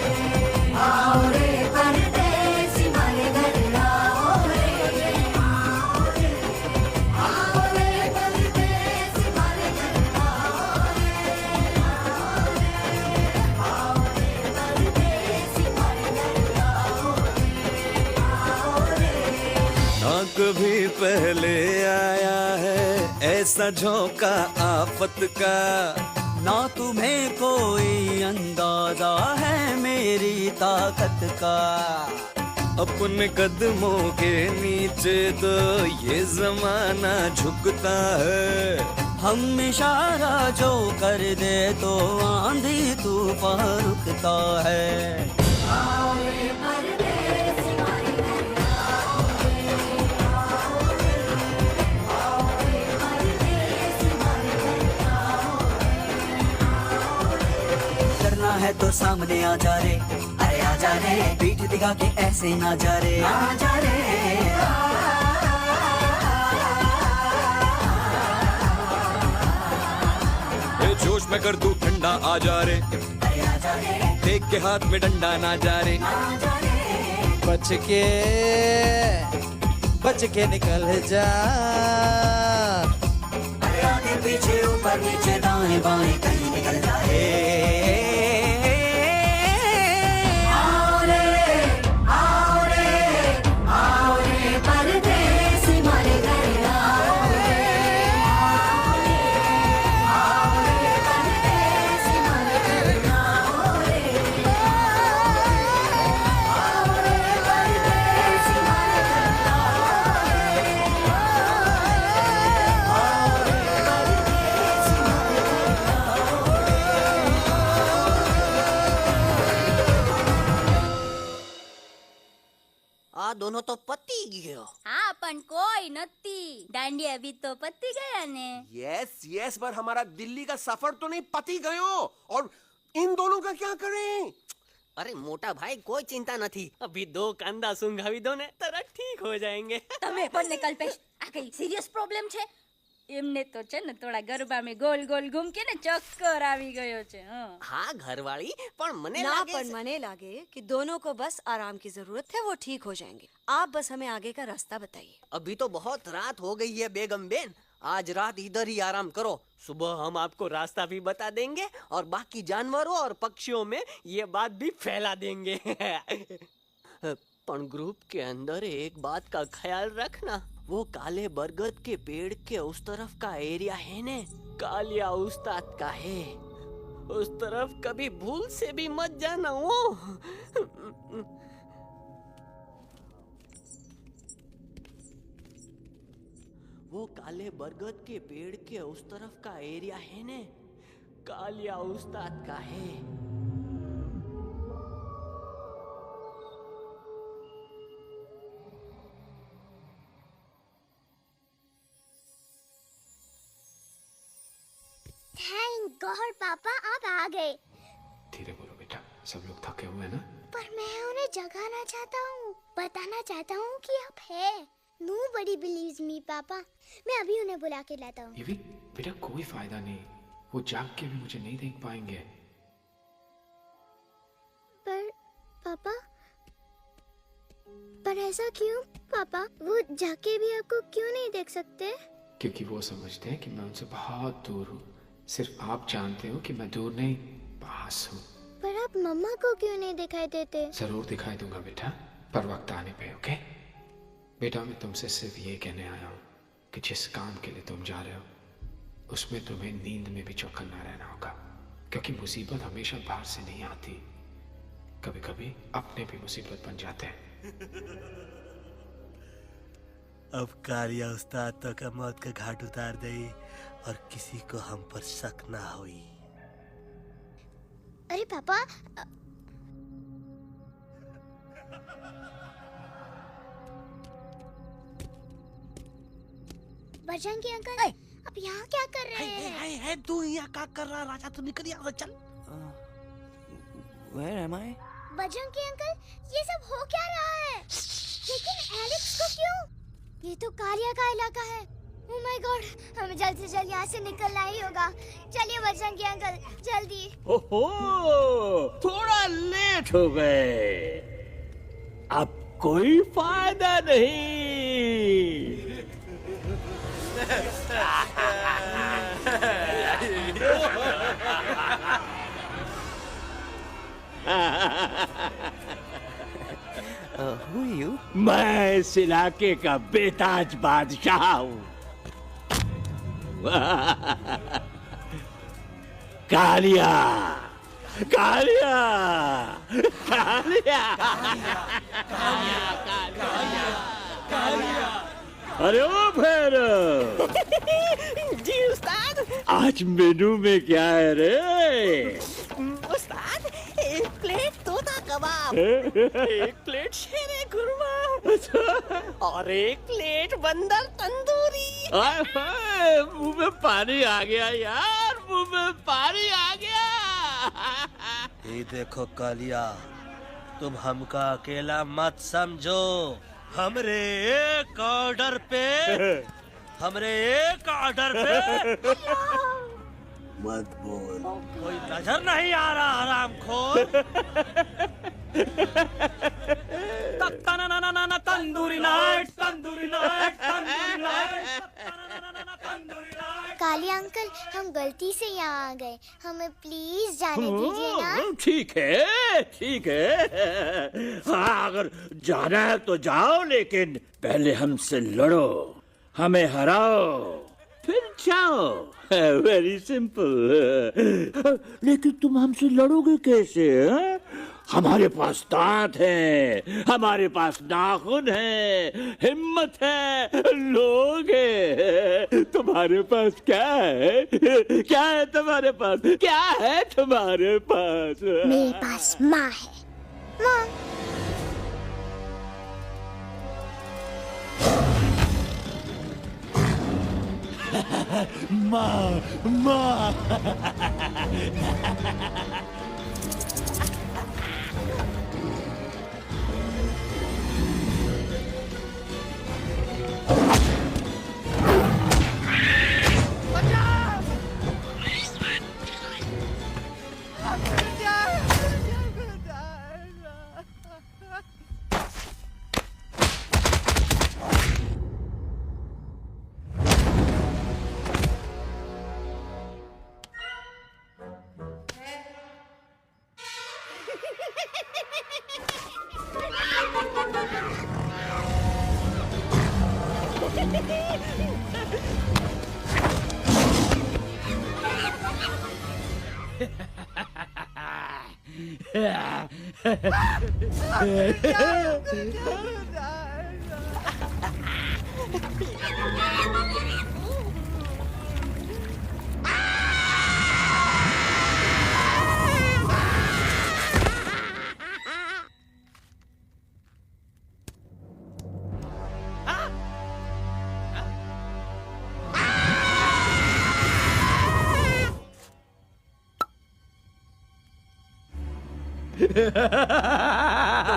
आओ रे परदेसी मारे घर आओ रे, आओ रे, आओ रे परदेसी मारे घर आओ रे, आओ रे, आओ रे परदेसी मारे घर आओ रे, आओ रे। ना कभी पहले आया है ऐसा झोंका आफत का, ना तुम्हें कोई अंदाजा है मेरी ताकत का। अपने कदमों के नीचे तो ये जमाना झुकता है। हम इशारा जो कर दे तो आंधी तूफान रुकता है। आओ रे परदेसी मारे घर आओ रे, आओ रे, आओ रे परदेसी मारे घर आओ रे, आओ रे। डरना है तो सामने आ जा रे, अरे आ जा रे। पीठ दिखा के ऐसे ना जा रे, आ जा रे। जोश में कर तू ठंडा आ जा रे, देख के हाथ में डंडा ना जा रे। बच के निकल जा। आगे पीछे ऊपर नीचे दाएं बाएं कहीं निकल जाए। આ દોનો તો પતી ગયો. હા પણ કોઈ નથી. દાંડિયા બી તો પતી ગયા ને. यस यस पर हमारा दिल्ली का सफर तो नहीं पति गयो और इन दोनों का क्या करें? अरे मोटा भाई कोई चिंता नहीं. अभी 2 कांदा सूंघावी दो ने तरत ठीक हो जाएंगे. તમે પણ ને કલ્પેશ આ કઈ સિરિયસ પ્રોબ્લેમ છે? એમને તો છે ને થોડા ગરબામાં ગોલ ગોલ ઘૂમકે ને ચક્કર આવી ગયો છે. हाँ घरवाली पर मने ना लागे पर मने लागे कि दोनों को बस आराम की जरूरत है, वो ठीक हो जाएंगे. आप बस हमें आगे का रास्ता बताइए. अभी तो बहुत रात हो गई है बेगम बेन. आज रात इधर ही आराम करो. सुबह हम आपको रास्ता भी बता देंगे और बाकी जानवरों और पक्षियों में ये बात भी फैला देंगे. पर ग्रुप के अंदर एक बात का ख्याल रखना. वो काले बरगद के पेड़ के उस तरफ का एरिया है ने कालिया उस्ताद का है. उस तरफ कभी भूल से भी मत जाना. वो काले बरगद के पेड़ के उस तरफ का एरिया है ने कालिया उस्ताद का है. थैंक गॉड पापा आप आ गए. धीरे बोलो बेटा, सब लोग थके हुए हैं ना. पर मैं उन्हें जगाना चाहता हूँ, बताना चाहता हूँ कि आप है. Nobody believes me पापा. मैं अभी उन्हें बुला के लाता हूँ. ये भी बेटा कोई फायदा नहीं, वो जाग के भी मुझे नहीं देख पाएंगे. पर पापा, पर ऐसा क्यों पापा? वो जाके भी आपको क्यों नहीं देख सकते? क्योंकि वो समझते हैं कि मैं उनसे बहुत दूर हूँ. सिर्फ आप जानते हो कि मैं दूर नहीं, पास हूँ. पर आप मम्मा को क्यों नहीं दिखाई देते? जरूर दिखाई दूंगा बेटा, पर वक्त आने पे. ओके बेटा, मैं तुमसे सिर्फ ये कहने आया हूँ कि जिस काम के लिए तुम जा रहे हो उसमें तुम्हें नींद में भी चौकन्ना रहना होगा. क्योंकि मुसीबत हमेशा बाहर से नहीं आती, कभी कभी अपने भी मुसीबत बन जाते हैं. अब कालिया उस्ताद तो का मौत का घाट उतार दे और किसी को हम पर शक ना हुई. अरे पापा, बजरंगी अंकल आप यहाँ क्या कर रहे हैं? है तू यहाँ क्या कर रहा? राजा तू निकल यहाँ से, चल. Where am I? Bajrangi uncle ये सब हो क्या रहा है? लेकिन एलेक्स को क्यों? ये तो कालिया का इलाका है. ओह माय गॉड, हमें जल्द से जल्द यहाँ से निकलना ही होगा. चलिए बजरंगी अंकल जल्दी. ओहो, थोड़ा लेट हो गए. अब कोई फायदा नहीं. Who are you? मैं इस इलाके का बेताज बादशाह हूँ. कालिया, कालिया, कालिया, कालिया. अरे ओ भैरव. जी उस्ताद. आज मेनू में क्या है रे? उस्ताद, 1 प्लेट तोता कबाब, 1 प्लेट शेरे खुरमा और 1 प्लेट बंदर तंदूरी. हाय हाय, मुंह में पानी आ गया यार, मुंह में पानी आ गया. ये देखो कालिया, तुम हमका अकेला मत समझो. हमरे एक ऑर्डर पे मत बोल. कोई नजर नहीं आ रहा हरामखोर. Tandoori night, tandoori night, tandoori night. Kalia uncle हम गलती से यहाँ आ गए, हमें प्लीज जाने दीजिए ना. ठीक है, ठीक है. हाँ, अगर जाना है तो जाओ, लेकिन पहले हमसे लड़ो, हमें हराओ, फिर जाओ. Very simple. लेकिन तुम हमसे लड़ोगे कैसे? हमारे पास दांत है, हमारे पास नाखून है, हिम्मत है, लोग है. तुम्हारे पास क्या है? क्या है तुम्हारे पास? क्या है तुम्हारे पास? मेरे पास माँ है. माँ माँ माँ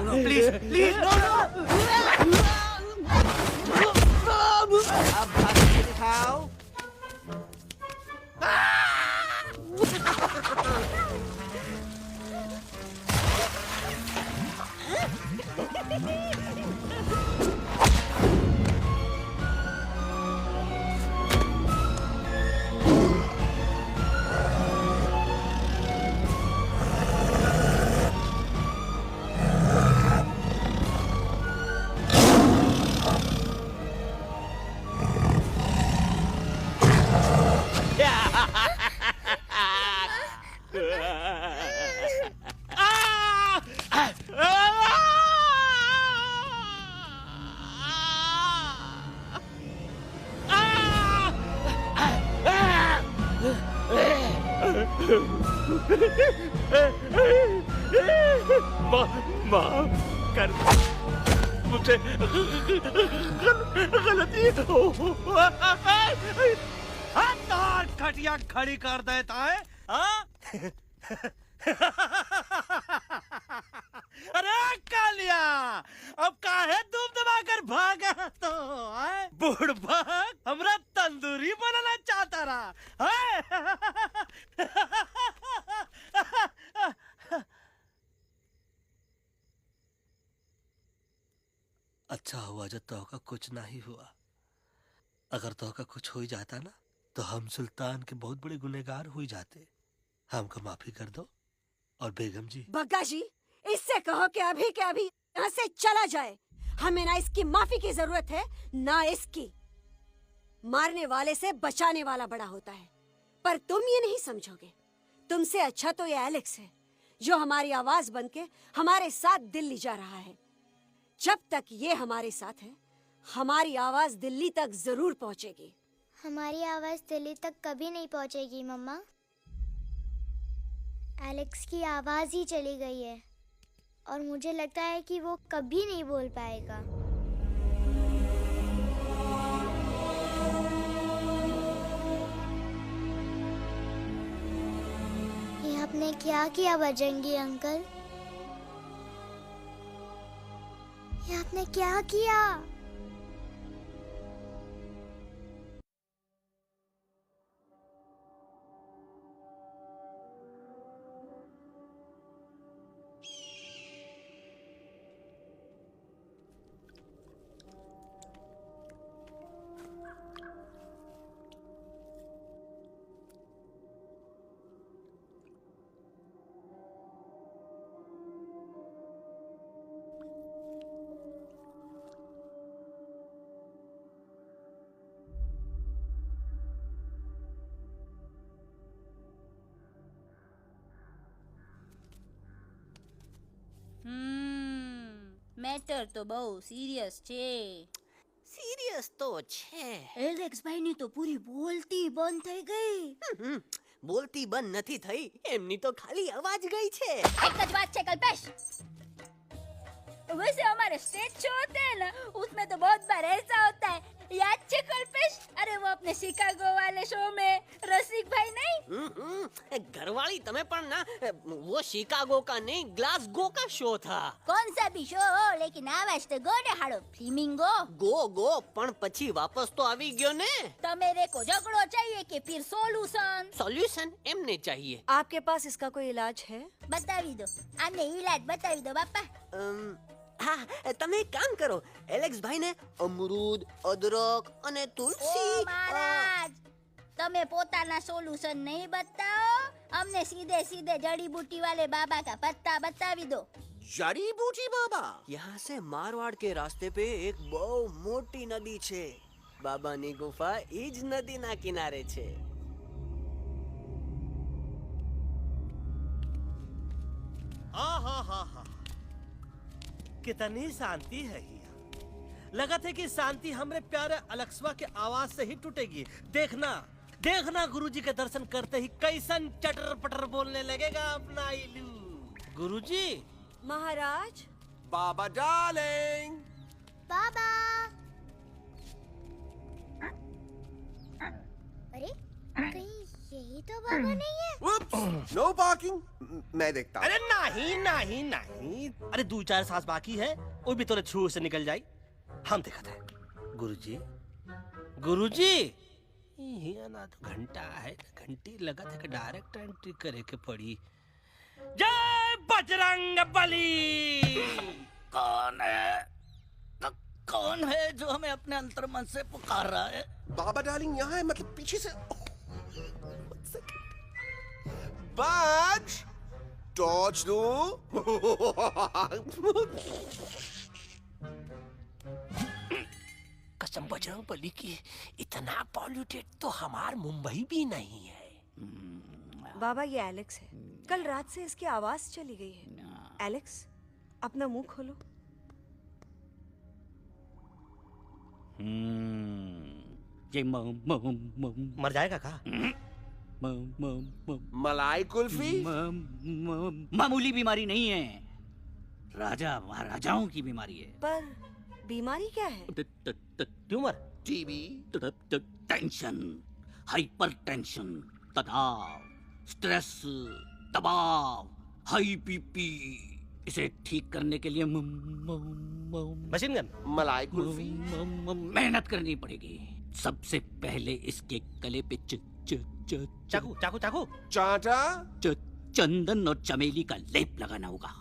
No, please, please, no, no. अब भाग के दिखाओ। माफ कर मुझे गलती हो हाथ खटिया खड़ी कर देता है हाँ? अरे कालिया अब काहे तुम दबाकर भागा तो बुढ़बा हमरा तंदूरी बनाना चाहता रहा अच्छा हुआ जब तोहका कुछ नहीं हुआ। अगर तोहका कुछ हो ही जाता ना तो हम सुल्तान के बहुत बड़े गुनहगार हो जाते। हमको माफी कर दो। और बेगम जी बग्गा जी इससे कहो कि अभी के अभी यहाँ से चला जाए। हमें ना इसकी माफी की जरूरत है ना इसकी। मारने वाले से बचाने वाला बड़ा होता है, पर तुम ये नहीं समझोगे। तुमसे अच्छा तो ये एलेक्स है जो हमारी आवाज बनके हमारे साथ दिल्ली जा रहा है। जब तक ये हमारे साथ है हमारी आवाज दिल्ली तक जरूर पहुंचेगी। हमारी आवाज दिल्ली तक कभी नहीं पहुंचेगी मम्मा। एलेक्स की आवाज ही चली गई है और मुझे लगता है कि वो कभी नहीं बोल पाएगा। ये आपने क्या किया बजरंगी अंकल? ये आपने क्या किया? મેટર તો બહુ સિરિયસ છે. सीरियस तो छे. એલેક્સ ભાઈ ની તો પૂરી બોલતી બંધ થઈ ગઈ. बोलती बंद નથી થઈ, એમની તો ખાલી અવાજ ગઈ છે. એક જ વાત છે કલ્પેશ. वैसे हमारे स्टेज शो होते हैं ना उसमें तो बहुत बार ऐसा होता है याद छे कल्पेश? अरे वो अपने शिकागो वाले शो में रसिक भाई नहीं? घरवाली तमें पण ना वो शिकागो का नहीं ग्लासगो का शो था। कौन सा भी शो हो लेकिन आवाज तो गो ने हाड़ो फ्लेमिंगो। गो पण પછી વાપસ તો આવી ગયો ને। तो मेरे को झगड़ो चाहिए कि फिर सोल्यूशन? सॉल्यूशन एमने चाहिए। आपके पास इसका कोई इलाज है? बतावी दो, आने इलाज बतावी दो बापा। हाँ તમે એક કામ કરો, એલેક્સ ભાઈ ને અમરૂદ, અદરક અને તુલસી। ओ महाराज, તમે પોતાના સોલ્યુશન नहीं बताओ, हमने सीधे सीधे जड़ी बूटी वाले बाबा का पत्ता बतावी दो। जड़ी बूटी बाबा? यहाँ से मारवाड़ के रास्ते पे एक बहु मोटी नदी छे। बाबानी गुफा ईज नदी ना किनारे छे। हाँ, कितनी शांति है यहाँ। लगा था कि शांति हमरे प्यारे अलेक्सवा के आवाज से ही टूटेगी। देखना गुरुजी के दर्शन करते ही कैसन चटर पटर बोलने लगेगा अपना इलू। गुरुजी। महाराज। बाबा डार्लिंग। बाबा। अरे कहीं यही तो बाबा नहीं है? No parking. मैं देखता हूँ। अरे नहीं। अरे 2-4 सांस बाकी है, वो भी तोरे छू से निकल जाई। हम देखा था। गुरुजी ये ना तो घंटा है, घंटी लगा था कि डायरेक्ट एंट्री करे के पड़ी। जय बजरंग बली। कौन है जो हमें अपने अंतर्मन से पुकार रहा है? बाबा डार्लिंग यहाँ है, मतलब पीछे से। बाज टॉर्च दो। कसम बजरंग बली की, इतना पॉल्यूटेड तो हमार मुंबई भी नहीं है। बाबा ये एलेक्स है, कल रात से इसकी आवाज चली गई है। एलेक्स अपना मुंह खोलो। ये मर जाएगा का? मलाई कुल्फी? मामूली बीमारी नहीं है, राजा महाराजाओं की बीमारी है। पर बीमारी क्या है? Tumour, TB, tension, hyper tension, तनाव, स्ट्रेस, दबाव, हाई बीपी। इसे ठीक करने के लिए मशीन गन, मलाई कुल्फी, मेहनत करनी पड़ेगी। सबसे पहले इसके गले पे चाकू चाटा, चंदन और चमेली का लेप लगाना होगा।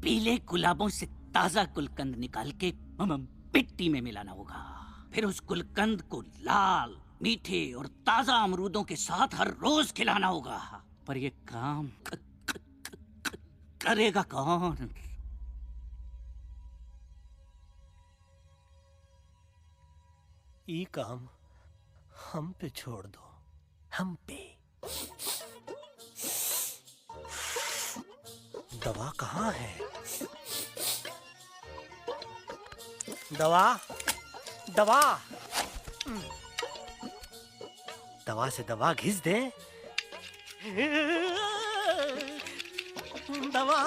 पीले गुलाबों से ताजा गुलकंद निकाल के मिट्टी में मिलाना होगा। फिर उस गुलकंद को लाल, मीठे और ताजा अमरूदों के साथ हर रोज खिलाना होगा। पर ये काम करेगा कौन? ये काम हम पे छोड़ दो, हम पे। दवा कहाँ है? दवा से दवा घिस दे। दवा।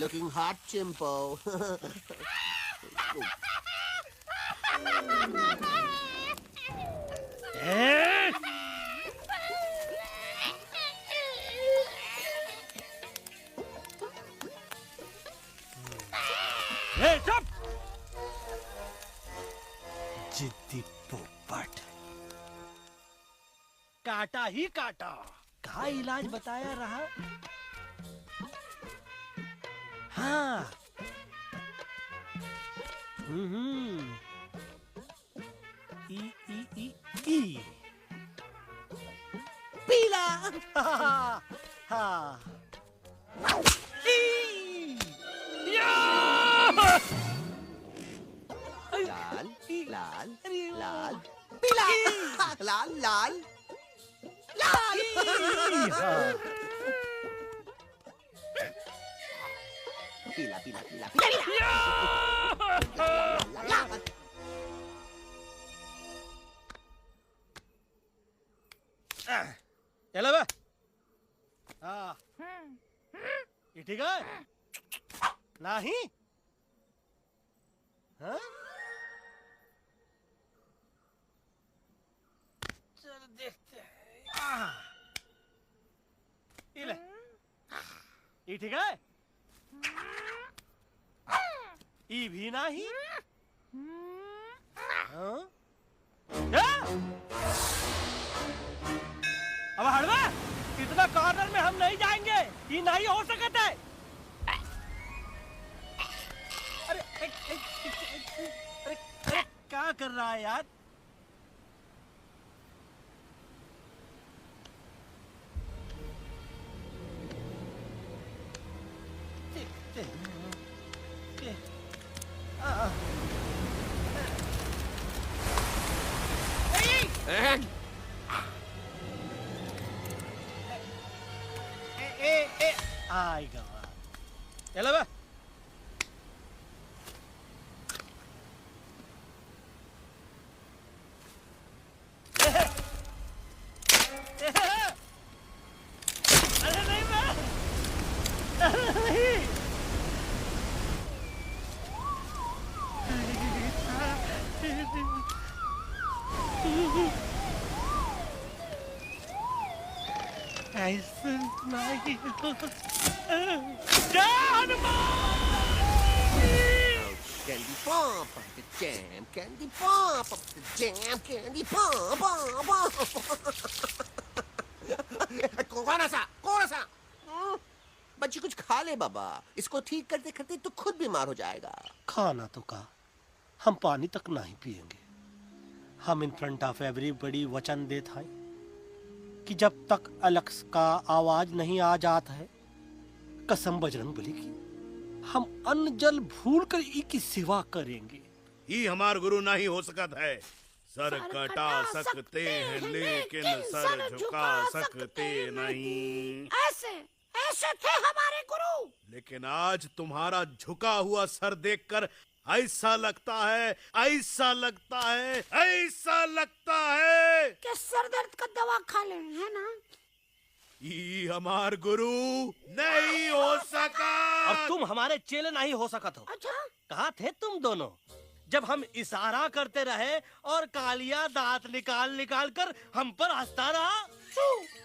Looking hot, Chimpo. चुप! जिद्दी पोपट, काटा ही काटा। का इलाज बताया रहा? हाँ। ई पीला। हाँ। लाल लाल पीला, लाल लाल लाल। पीला पीला पीला पीला। चलो बे। हाँ ये ठीक है नहीं? हाँ चलो देखते हैं। ये ले, ये ठीक है? ये भी नहीं? हाँ? अब हड़वा इतना कॉर्नर में हम नहीं जाएंगे, ये नहीं हो सकता है। अरे क्या कर रहा है यार? आएगा चलो बे। अरे नहीं बे, नहीं। ऐसे नहीं Candy pop up the jam, candy pop up the jam, candy pop up. कौन सा? बच्ची कुछ खा ले बाबा, इसको ठीक करते करते तो खुद बीमार हो जाएगा। खाना तो का, हम पानी तक नहीं पिएंगे। हम इन फ्रंट ऑफ एवरीबॉडी वचन देते हैं कि जब तक एलेक्स का आवाज नहीं आ जाता है, कसम बजरंगबली की, हम अन्न जल भूल कर ई की सेवा करेंगे। ये हमार गुरु नहीं हो सकता है। सर कटा सकते हैं लेकिन सर झुका सकते नहीं। ऐसे थे हमारे गुरु। लेकिन आज तुम्हारा झुका हुआ सर देखकर ऐसा लगता है कि सर दर्द का दवा खा ले, है ना? ये हमार गुरु नहीं हो सका। और तुम हमारे चेले नहीं हो सका तो। अच्छा? कहाँ थे तुम दोनों जब हम इशारा करते रहे और कालिया दांत निकाल निकाल कर हम पर हंसता रहा?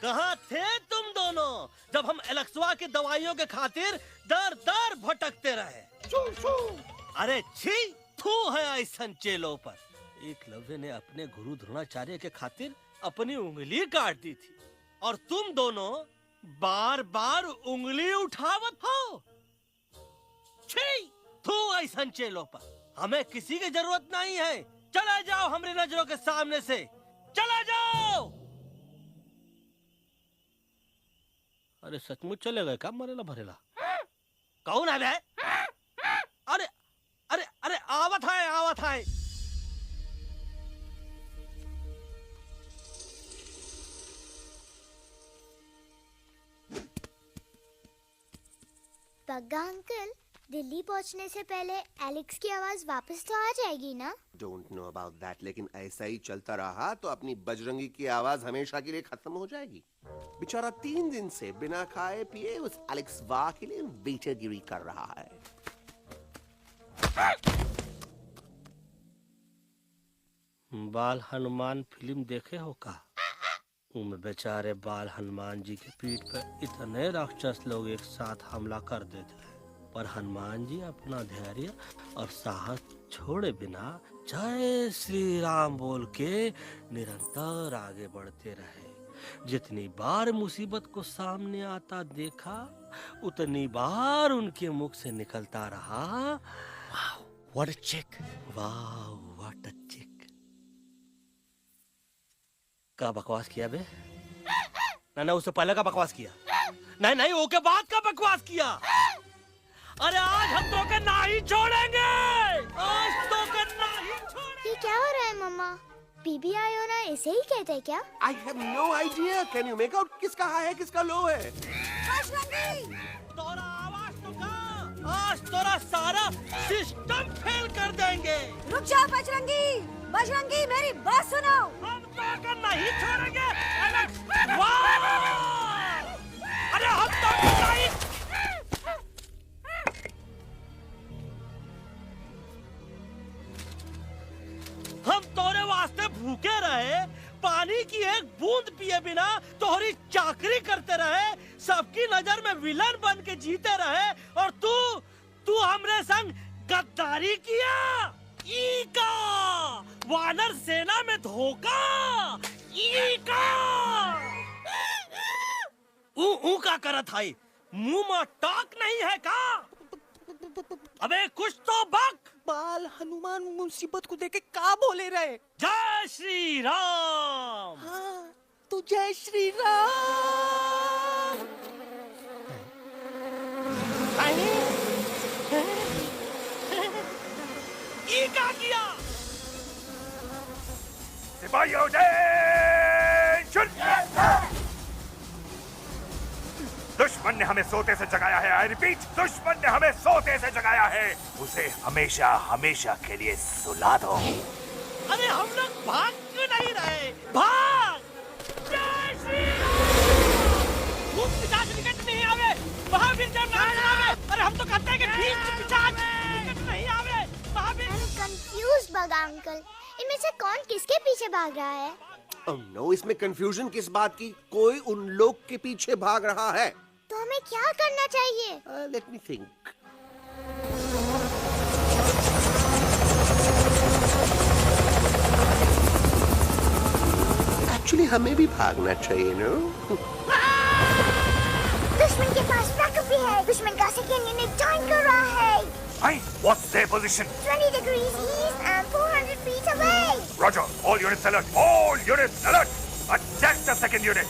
कहाँ थे तुम दोनों जब हम एलेक्सवा की दवाइयों के खातिर दर दर भटकते रहे? अरे छी, थू है ऐसन चेलों पर। एकलव्य ने अपने गुरु द्रोणाचार्य के खातिर अपनी उंगली काट दी थी और तुम दोनों बार बार उंगली उठावत हो। छी, थू ऐसन चेलों पर। हमें किसी की जरूरत नहीं है। चले जाओ हमारी नजरों के सामने से, चले जाओ। अरे सचमुच चले गए क्या? मरेला भरेला कौन है बे? अरे अरे अरे आवत है। बग्गा अंकल, दिल्ली पहुंचने से पहले एलेक्स की आवाज वापस तो आ जाएगी ना? डोंट नो अबाउट दैट, लेकिन ऐसा ही चलता रहा तो अपनी बजरंगी की आवाज हमेशा के लिए खत्म हो जाएगी। बेचारा 3 दिन से बिना खाए पिए उस एलेक्स वाह के लिए वेटरगिरी कर रहा है। बाल हनुमान फिल्म देखे हो का? उनमें बेचारे बाल हनुमान जी की पीठ पर इतने राक्षस लोग एक साथ हमला कर देते हैं, पर हनुमान जी अपना धैर्य और साहस छोड़े बिना जय श्री राम बोल के निरंतर आगे बढ़ते रहे। जितनी बार मुसीबत को सामने आता देखा, उतनी बार उनके मुख से निकलता रहा, व्हाट अ चिक, वाह व्हाट अ चिक। का बकवास किया बे? ना उससे पहले का बकवास किया? नहीं ओके बाद का बकवास किया। अरे आज हम तो के नहीं छोड़ेंगे, आज तो के नहीं छोड़ेंगे। ये क्या हो रहा है मम्मा? बीबी आयो ना ऐसे ही कहते हैं क्या? I have no idea. Can you make out किसका हाई है किसका लो है? तोरा आवाज तो का, आज तोरा सारा सिस्टम फेल कर देंगे। रुक जाओ बजरंगी, मेरी बात सुनो। हम तो के नहीं छोड़ेंगे। एक बूंद पिए बिना तोहरी चाकरी करते रहे, सबकी नजर में विलन बन के जीते रहे, और तू हमरे संग गद्दारी किया। ई का वानर सेना में धोखा, ई का ऊ का करत है, मुंह में टाक नहीं है का? अबे कुछ तो बक। बाल हनुमान मुसीबत को देखे का बोले रहे? जय श्री राम। हाँ, तो जय श्री राम। ये क्या किया? सिपाहियों दुश्मन ने हमें सोते से जगाया है। आई रिपीट, दुश्मन ने हमें सोते से जगाया है। उसे हमेशा हमेशा के लिए सुला दो। अरे हम लोग भाग क्यों नहीं रहे? भाग! जय श्री राम! पिशाच निकट नहीं आवे, महावीर जब नाम आवे। अरे हम तो कहते हैं कि पिशाच निकट नहीं आवे, महावीर। कंफ्यूज बगा अंकल, इनमें से कौन किसके पीछे भाग रहा है? Oh no, इसमें कंफ्यूजन किस बात की? कोई उन लोग के पीछे भाग रहा है। तो हमें क्या करना चाहिए? Let me think. Actually, हमें भी भागना चाहिए, no? दुश्मन के पास बैकअप भी है। दुश्मन का सेकेंड यूनिट जॉइन कर रहा है। Hey, what's their position? 20 degrees east and 400 feet away. Roger, all units alert. All units alert. Attack the second unit.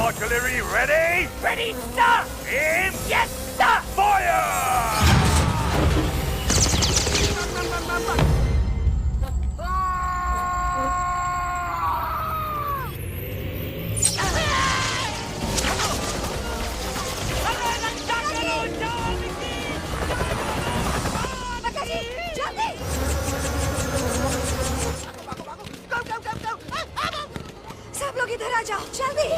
Artillery ready? Ready, sir. Aim. Yes, sir. Fire! सब लोग इधर आ जाओ, जल्दी।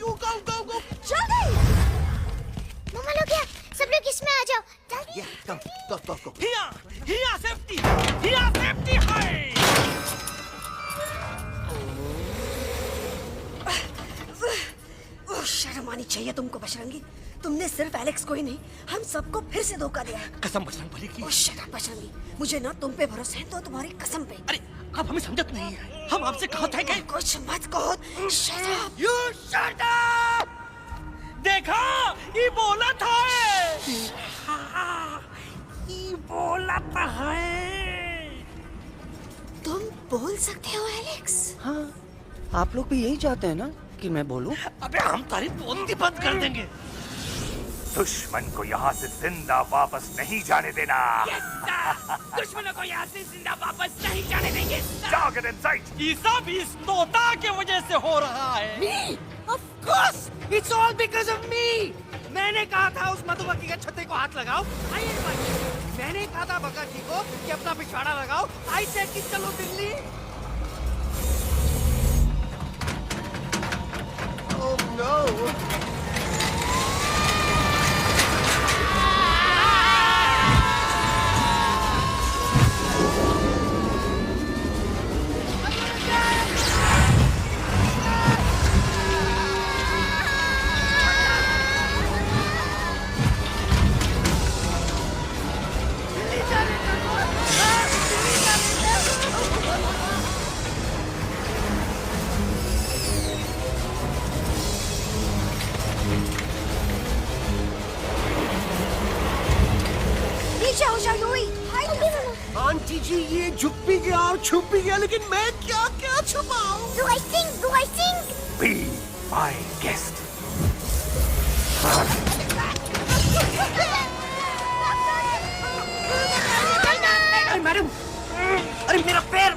भागो, भागो। जल्दी। मम्मा लोग क्या? सब लोग इसमें आ जाओ, जल्दी। Go. हिया सेफ्टी है। शर्म आनी चाहिए तुमको बजरंगी। तुमने सिर्फ एलेक्स को ही नहीं, हम सबको फिर से धोखा दिया है। कसम बजरंग बली की। शट अप बजरंगी, मुझे ना तुम पे भरोसा है तो तुम्हारी कसम पे। अरे आप हमें समझत नहीं है। हम आपसे कहा था कि कुछ मत कहो। Shut up. You shut up! देखा, ये बोला था। ये बोला है। तुम बोल सकते हो एलेक्स? हाँ, आप लोग भी यही चाहते हैं ना कि मैं बोलूं? अबे हम तारी बोलती बंद कर देंगे। दुश्मन को यहाँ से जिंदा वापस नहीं जाने देना। दुश्मनों को यहाँ से जिंदा वापस नहीं जाने देंगे। जाओ, get inside. ये सब इस तोता की वजह से हो रहा है। Me? Of course, it's all because of me. मैंने कहा था उस मधुमक्खी के छत्ते को हाथ लगाओ। मैंने कहा था बका जी को कि अपना पिछवाड़ा लगाओ। आई सेड कि चलो दिल्ली। Oh no! आंटी जी, ये झुक भी गया और छुप भी गया, लेकिन मैं क्या छुपाऊं? Do I sing? Be my guest. अरे मेरा पैर!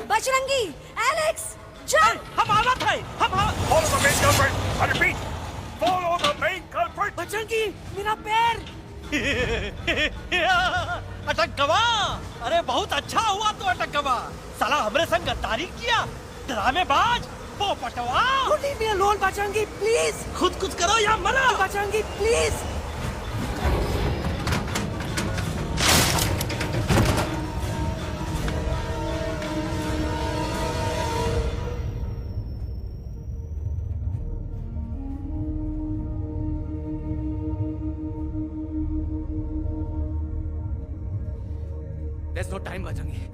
Bajrangi, Alex, jump! हम आलत है, हम Follow the main culprit. I repeat, follow the main culprit. Bajrangi, मेरा पैर! अटक गवा। अरे बहुत अच्छा हुआ तो अटक गवा। साला हमरे संग गद्दारी किया, ड्रामेबाज, पोपटवा। Leave me alone, Bajrangi, please! खुद कुछ करो या मरो। Bajrangi, please! There's no time, Bajrangi.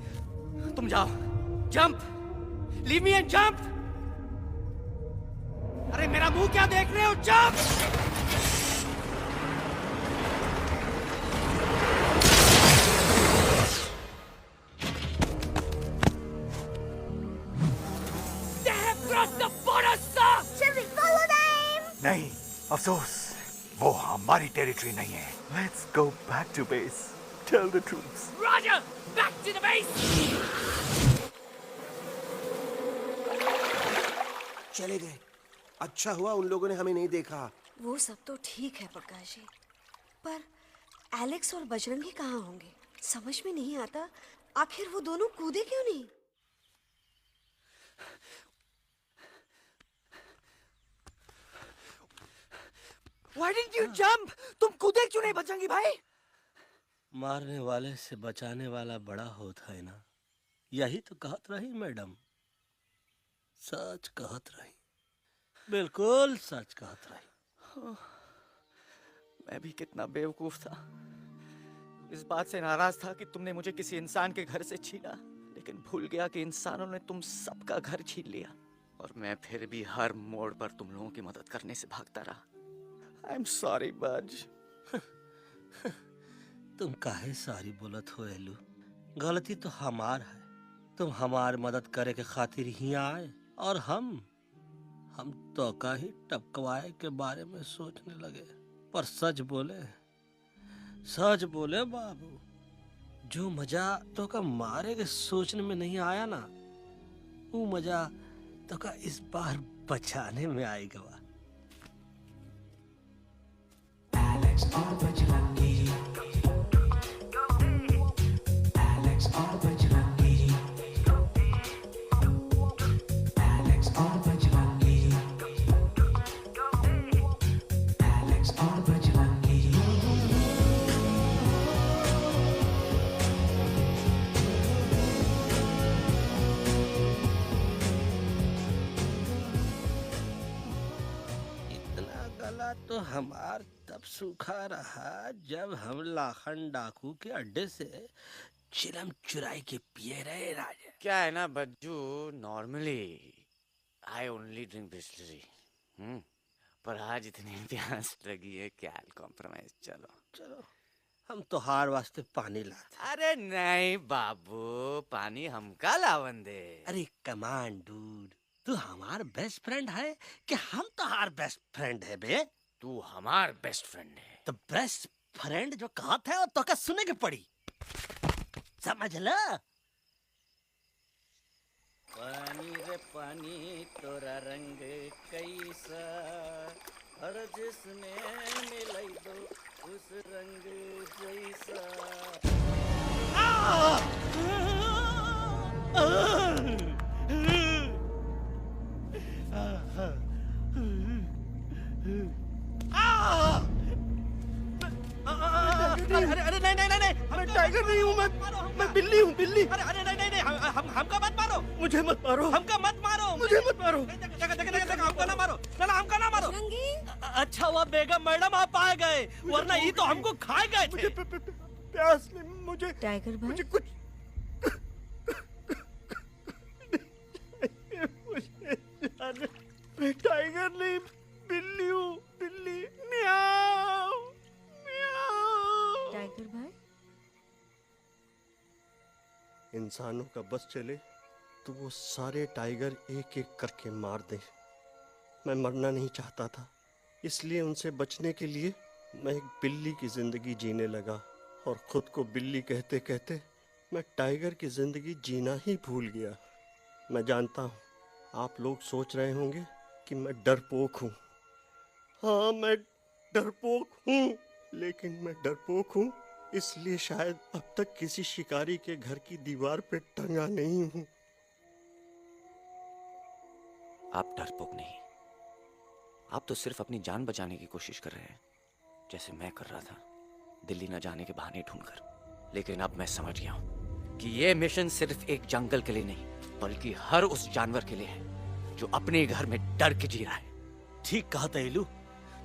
तुम जाओ। Jump! Leave me and jump! अरे मेरा मुंह क्या देख रहे हो? Jump! They have crossed the border, sir! Shall we follow them? नहीं, अफसोस, वो हमारी टेरिटरी नहीं है। Let's go back to base. Tell the troops. Roger! Back to the base! चले गए। अच्छा हुआ उन लोगों ने हमें नहीं देखा। वो सब तो ठीक है प्रकाश जी, पर एलेक्स और बजरंगी कहाँ होंगे? समझ में नहीं आता, आखिर वो दोनों कूदे क्यों नहीं? Why didn't you jump? तुम कूदे क्यों नहीं बजरंगी भाई? मारने वाले से बचाने वाला बड़ा होता है ना, यही तो कहत रही मैडम। सच कहत रही, बिल्कुल सच कहत रही। मैं भी कितना बेवकूफ था। इस बात से नाराज था कि तुमने मुझे किसी इंसान के घर से छीना, लेकिन भूल गया कि इंसानों ने तुम सबका घर छीन लिया और मैं फिर भी हर मोड़ पर तुम लोगों की मदद करने से भागता रहा। I'm sorry, बज। तुम काहे सारी बोलत हो एलू? गलती तो हमार है। तुम हमार मदद करे के खातिर ही आए और हम तो का ही टपकवाए के बारे में सोचने लगे। पर सच बोले बाबू, जो मजा तो का मारे के सोचने में नहीं आया ना, वो मजा तो का इस बार बचाने में आएगा। एलेक्स और बजरंगी, एलेक्स और बजरंगी, एलेक्स और बजरंगी, एलेक्स और बजरंगी। इतना गला तो हमार तब सूखा रहा जब हम लाखन डाकू के अड्डे से चिलम चुराई के पिए रहे राजा। क्या है ना Bajju, normally I only drink Bisleri, पर आज इतनी प्यास लगी है क्या कॉम्प्रोमाइज। चलो हम तो हार वास्ते पानी लाते। अरे नहीं बाबू, पानी हमका लावन दे। अरे कमान डूड, तू हमार बेस्ट फ्रेंड है कि हम तो हार बेस्ट फ्रेंड है बे? तू हमार बेस्ट फ्रेंड है। तो बेस्ट फ्रेंड जो कहत है वो तो का सुने के पड़ी, समझ ल? पानी रे पानी तोरा रंग कैसा, हर जिसने मिलाई दो उस रंग जैसा। अरे नहीं, मैं टाइगर नहीं हूँ, मैं बिल्ली हूँ, बिल्ली। अरे नहीं, हमका मत मारो, मुझे मत मारो, हमका मत मारो, मुझे मत मारो, हमका ना मारो, ना हमका ना मारो। अच्छा हुआ बेगम मैडम आप आ गए, वरना ये तो हमको खाए गए थे। मुझे प्यास नहीं, मुझे टाइगर भाई, मुझे कुछ मैं टाइगर नहीं, बिल्ली हूँ, बिल्ली। म्याऊ म्याऊ। टाइगर भाई, इंसानों का बस चले तो वो सारे टाइगर एक एक करके मार दें। मैं मरना नहीं चाहता था, इसलिए उनसे बचने के लिए मैं एक बिल्ली की जिंदगी जीने लगा और खुद को बिल्ली कहते कहते मैं टाइगर की जिंदगी जीना ही भूल गया। मैं जानता हूँ आप लोग सोच रहे होंगे कि मैं डरपोक हूँ। हाँ, मैं डरपोक हूँ, लेकिन मैं डरपोक हूँ इसलिए शायद अब तक किसी शिकारी के घर की दीवार पे टंगा नहीं हूँ। आप डरपोक नहीं, आप तो सिर्फ अपनी जान बचाने की कोशिश कर रहे हैं, जैसे मैं कर रहा था दिल्ली न जाने के बहाने ढूंढकर। लेकिन अब मैं समझ गया हूं कि ये मिशन सिर्फ एक जंगल के लिए नहीं, बल्कि हर उस जानवर के लिए है जो अपने घर में डर के जी रहा है। ठीक कहा तैलू,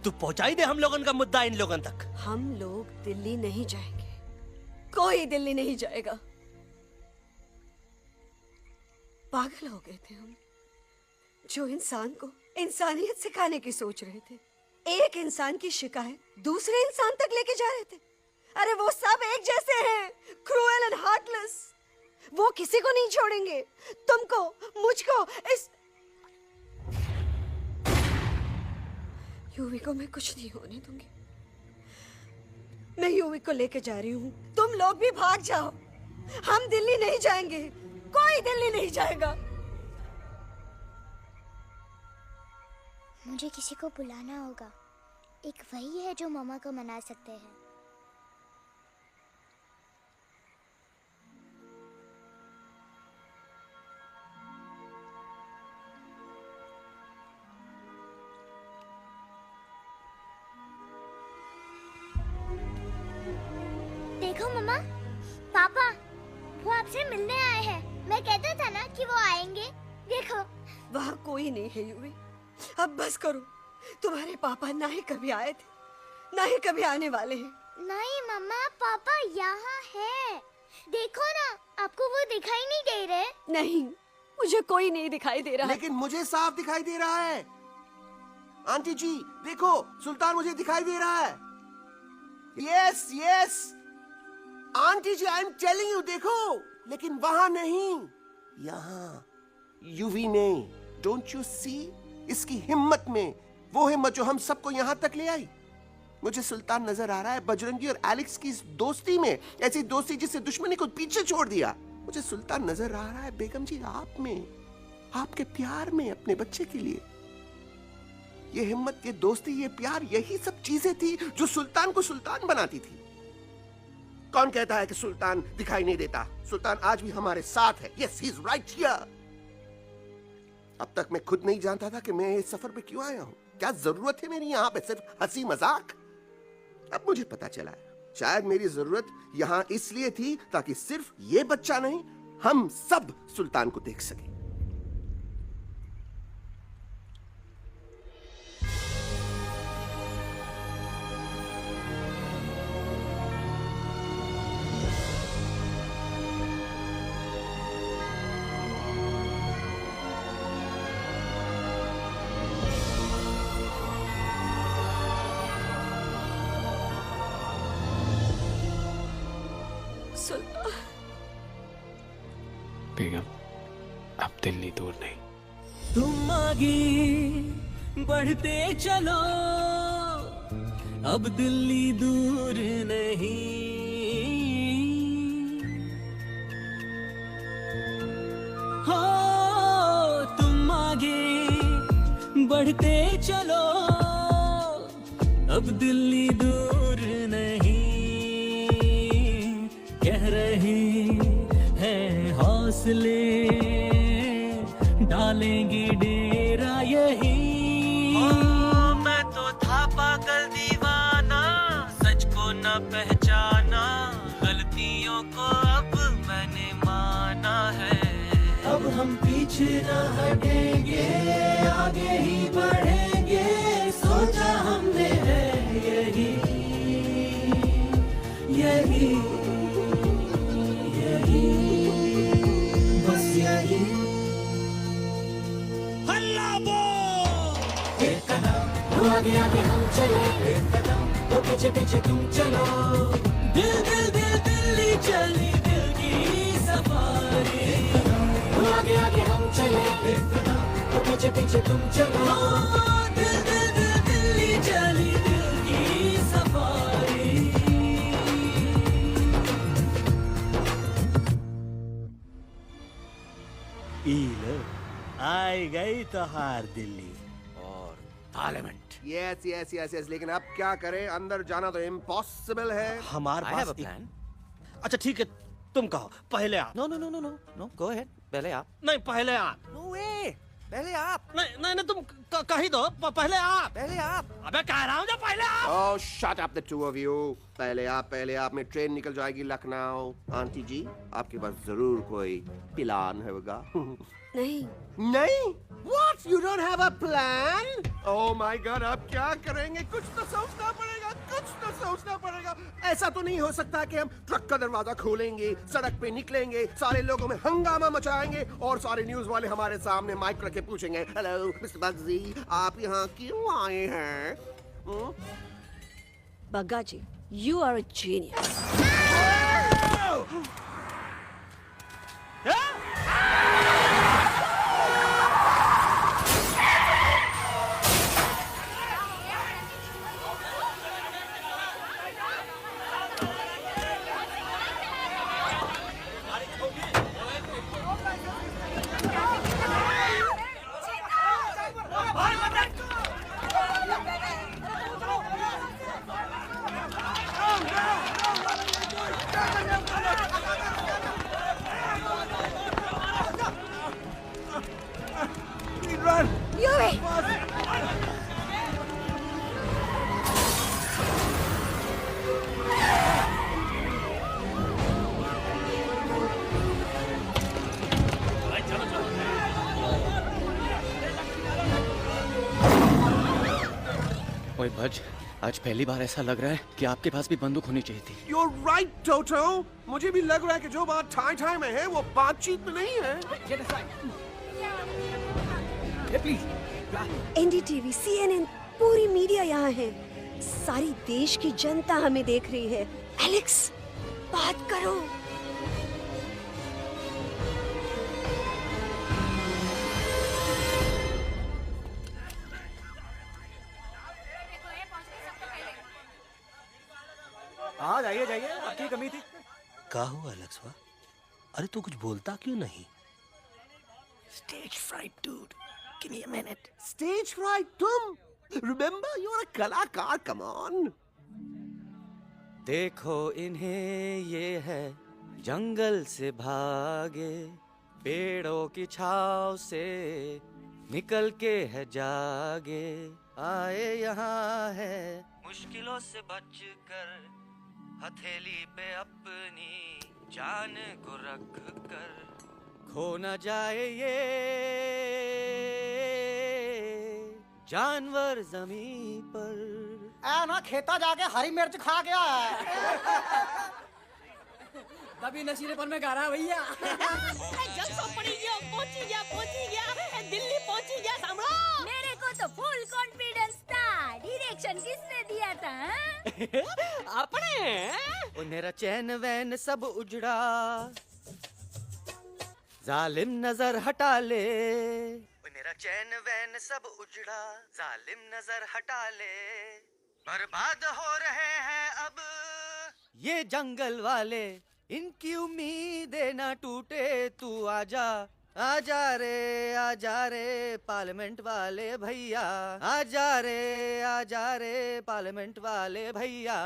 तू पहुंचाई दे हम लोगन का मुद्दा इन लोगन तक। हम लोग दिल्ली नहीं जाएंगे, कोई दिल्ली नहीं जाएगा। पागल हो गए थे हम, जो इंसान को इंसानियत सिखाने की सोच रहे थे, एक इंसान की शिकायत दूसरे इंसान तक लेके जा रहे थे। अरे वो सब एक जैसे हैं, क्रूएल एंड हार्टलेस। वो किसी को नहीं छोड़ेंगे, तुमको, मुझको, इस यूवी को मैं कुछ नहीं होने दूंगी। मैं यूवी को लेके जा रही हूँ, तुम लोग भी भाग जाओ। हम दिल्ली नहीं जाएंगे, कोई दिल्ली नहीं जाएगा। मुझे किसी को बुलाना होगा, एक वही है जो मामा को मना सकते हैं। देखो मम्मा, पापा, वो आपसे मिलने आए हैं। मैं कहता था ना कि वो आएंगे। देखो, वहाँ कोई नहीं है यूवी, अब बस करो। तुम्हारे पापा ना ही कभी आए थे, ना ही कभी आने वाले हैं। नहीं मम्मा, पापा यहाँ है। देखो ना, आपको वो दिखाई नहीं दे रहे? नहीं, मुझे कोई नहीं दिखाई दे रहा। लेकिन मुझे साफ दिखाई दे रहा है। आंटी जी देखो, सुल्तान मुझे दिखाई दे रहा है। Yes yes aunty ji, I am telling you, देखो। लेकिन वहां नहीं, यहाँ यूवी में। Don't you see? इसकी हिम्मत में, वो हिम्मत जो हम सबको यहाँ तक ले आई। मुझे सुल्तान नजर आ रहा है बजरंगी और एलेक्स की इस दोस्ती में, ऐसी दोस्ती जिससे दुश्मनी को पीछे छोड़ दिया। मुझे सुल्तान नजर आ रहा है बेगम जी आप में, आपके प्यार में अपने बच्चे के लिए। ये हिम्मत, ये दोस्ती, ये प्यार, यही सब चीजें थी जो सुल्तान को सुल्तान बनाती थी। कौन कहता है कि सुल्तान दिखाई नहीं देता? सुल्तान आज भी हमारे साथ है। Yes, he is right here. अब तक मैं खुद नहीं जानता था कि मैं इस सफर पे क्यों आया हूँ। क्या जरूरत है मेरी यहाँ पे सिर्फ हंसी मजाक? अब मुझे पता चला है, शायद मेरी जरूरत यहाँ इसलिए थी ताकि सिर्फ ये बच्चा नहीं, हम सब सुल्तान को देख सके। बेगम, अब दिल्ली दूर नहीं। तुम आगे बढ़ते चलो, अब दिल्ली दूर नहीं। हो तुम आगे बढ़ते चलो, अब दिल्ली दूर नहीं। कह रहे हैं हौसले, डालेंगे डेरा यही। मैं तो था पागल दीवाना, सच को न पहचाना, गलतियों को अब मैंने माना है। अब हम पीछे न हटेंगे, आगे ही बढ़ेंगे, सोचा हमने है यही यही यही, बस यही। हल्ला बोल! एक कदम तो आगे आगे हम चले, एक कदम तो पीछे पीछे तुम चलो। दिल दिल दिल दिल्ली चली, दिल की सफारी। एक कदम तो आगे आगे पीछे पीछे तुम चलो, दिल दिल दिल दिल्ली चली दिल की सफारी। आई गई तो हार दिल्ली और parliament. Yes yes yes yes, लेकिन अब क्या करें, अंदर जाना तो इम्पॉसिबल है। हमारे I have pass a plan. अच्छा ठीक है, तुम कहो, पहले आप। No no no no no no, go ahead, पहले आप। नहीं, पहले आप। नो वे, पहले आप। नहीं नहीं नहीं, तुम कह ही दो, पहले आप। पहले आप। अबे कह रहा हूँ जो पहले आप। Oh, shut up the two of you. पहले आप में ट्रेन निकल जाएगी लखनऊ। आंटी जी, आपके पास जरूर कोई प्लान होगा। नहीं नहीं? What? You don't have a plan? Oh my God, आप क्या करेंगे? कुछ तो सोचना पड़ेगा, कुछ तो सोचना पड़ेगा। ऐसा तो नहीं हो सकता कि हम ट्रक का दरवाजा खोलेंगे, सड़क पे निकलेंगे, सारे लोगों में हंगामा मचाएंगे और सारे न्यूज वाले हमारे सामने माइक रख के पूछेंगे, हेलो मिस्टर बग्जी, आप यहाँ क्यों आए हैं? बग्गा जी, यू आर अ जीनियस। ओए भज, आज पहली बार ऐसा लग रहा है कि आपके पास भी बंदूक होनी चाहिए थी। You're right, Toto. मुझे भी लग रहा है कि जो बात ठाई ठाई में है वो बातचीत में नहीं है। एनडीटीवी, CNN, पूरी मीडिया यहाँ है। सारी देश की जनता हमें देख रही है। एलेक्स, बात करो। हाँ जाइए जाइए, आपकी कमी थी। क्या हुआ अलेक्सवा? अरे तू कुछ बोलता क्यों नहीं? Stage fright, dude. Give me a minute. Stage fright, तुम? Remember, you're a कलाकार. Come on. देखो इन्हें, ये है जंगल से भागे, पेड़ों की छाव से निकल के है जागे, आए यहाँ है मुश्किलों से बचकर, हथेली पे अपनी जान को रख कर, खो न जाए ये जानवर जमीन पर। आ ना खेता जाके हरी मिर्च खा गया है। तभी नशीलेपन में गा रहा भैया। पहुंची गया, दिल्ली पहुंची गया, सामड़ा। मेरे को तो फुल कॉन्फिडेंस था। डायरेक्शन किसने दिया था? अपने। मेरा चैन वैन सब उजड़ा, जालिम नजर हटा ले। मेरा चैन वैन सब उजड़ा, जालिम नजर हटा ले, बर्बाद हो रहे हैं अब ये जंगल वाले, इनकी उम्मीदें ना टूटे, तू आजा आजा रे पार्लियामेंट वाले भैया, आजा रे पार्लियामेंट वाले भैया।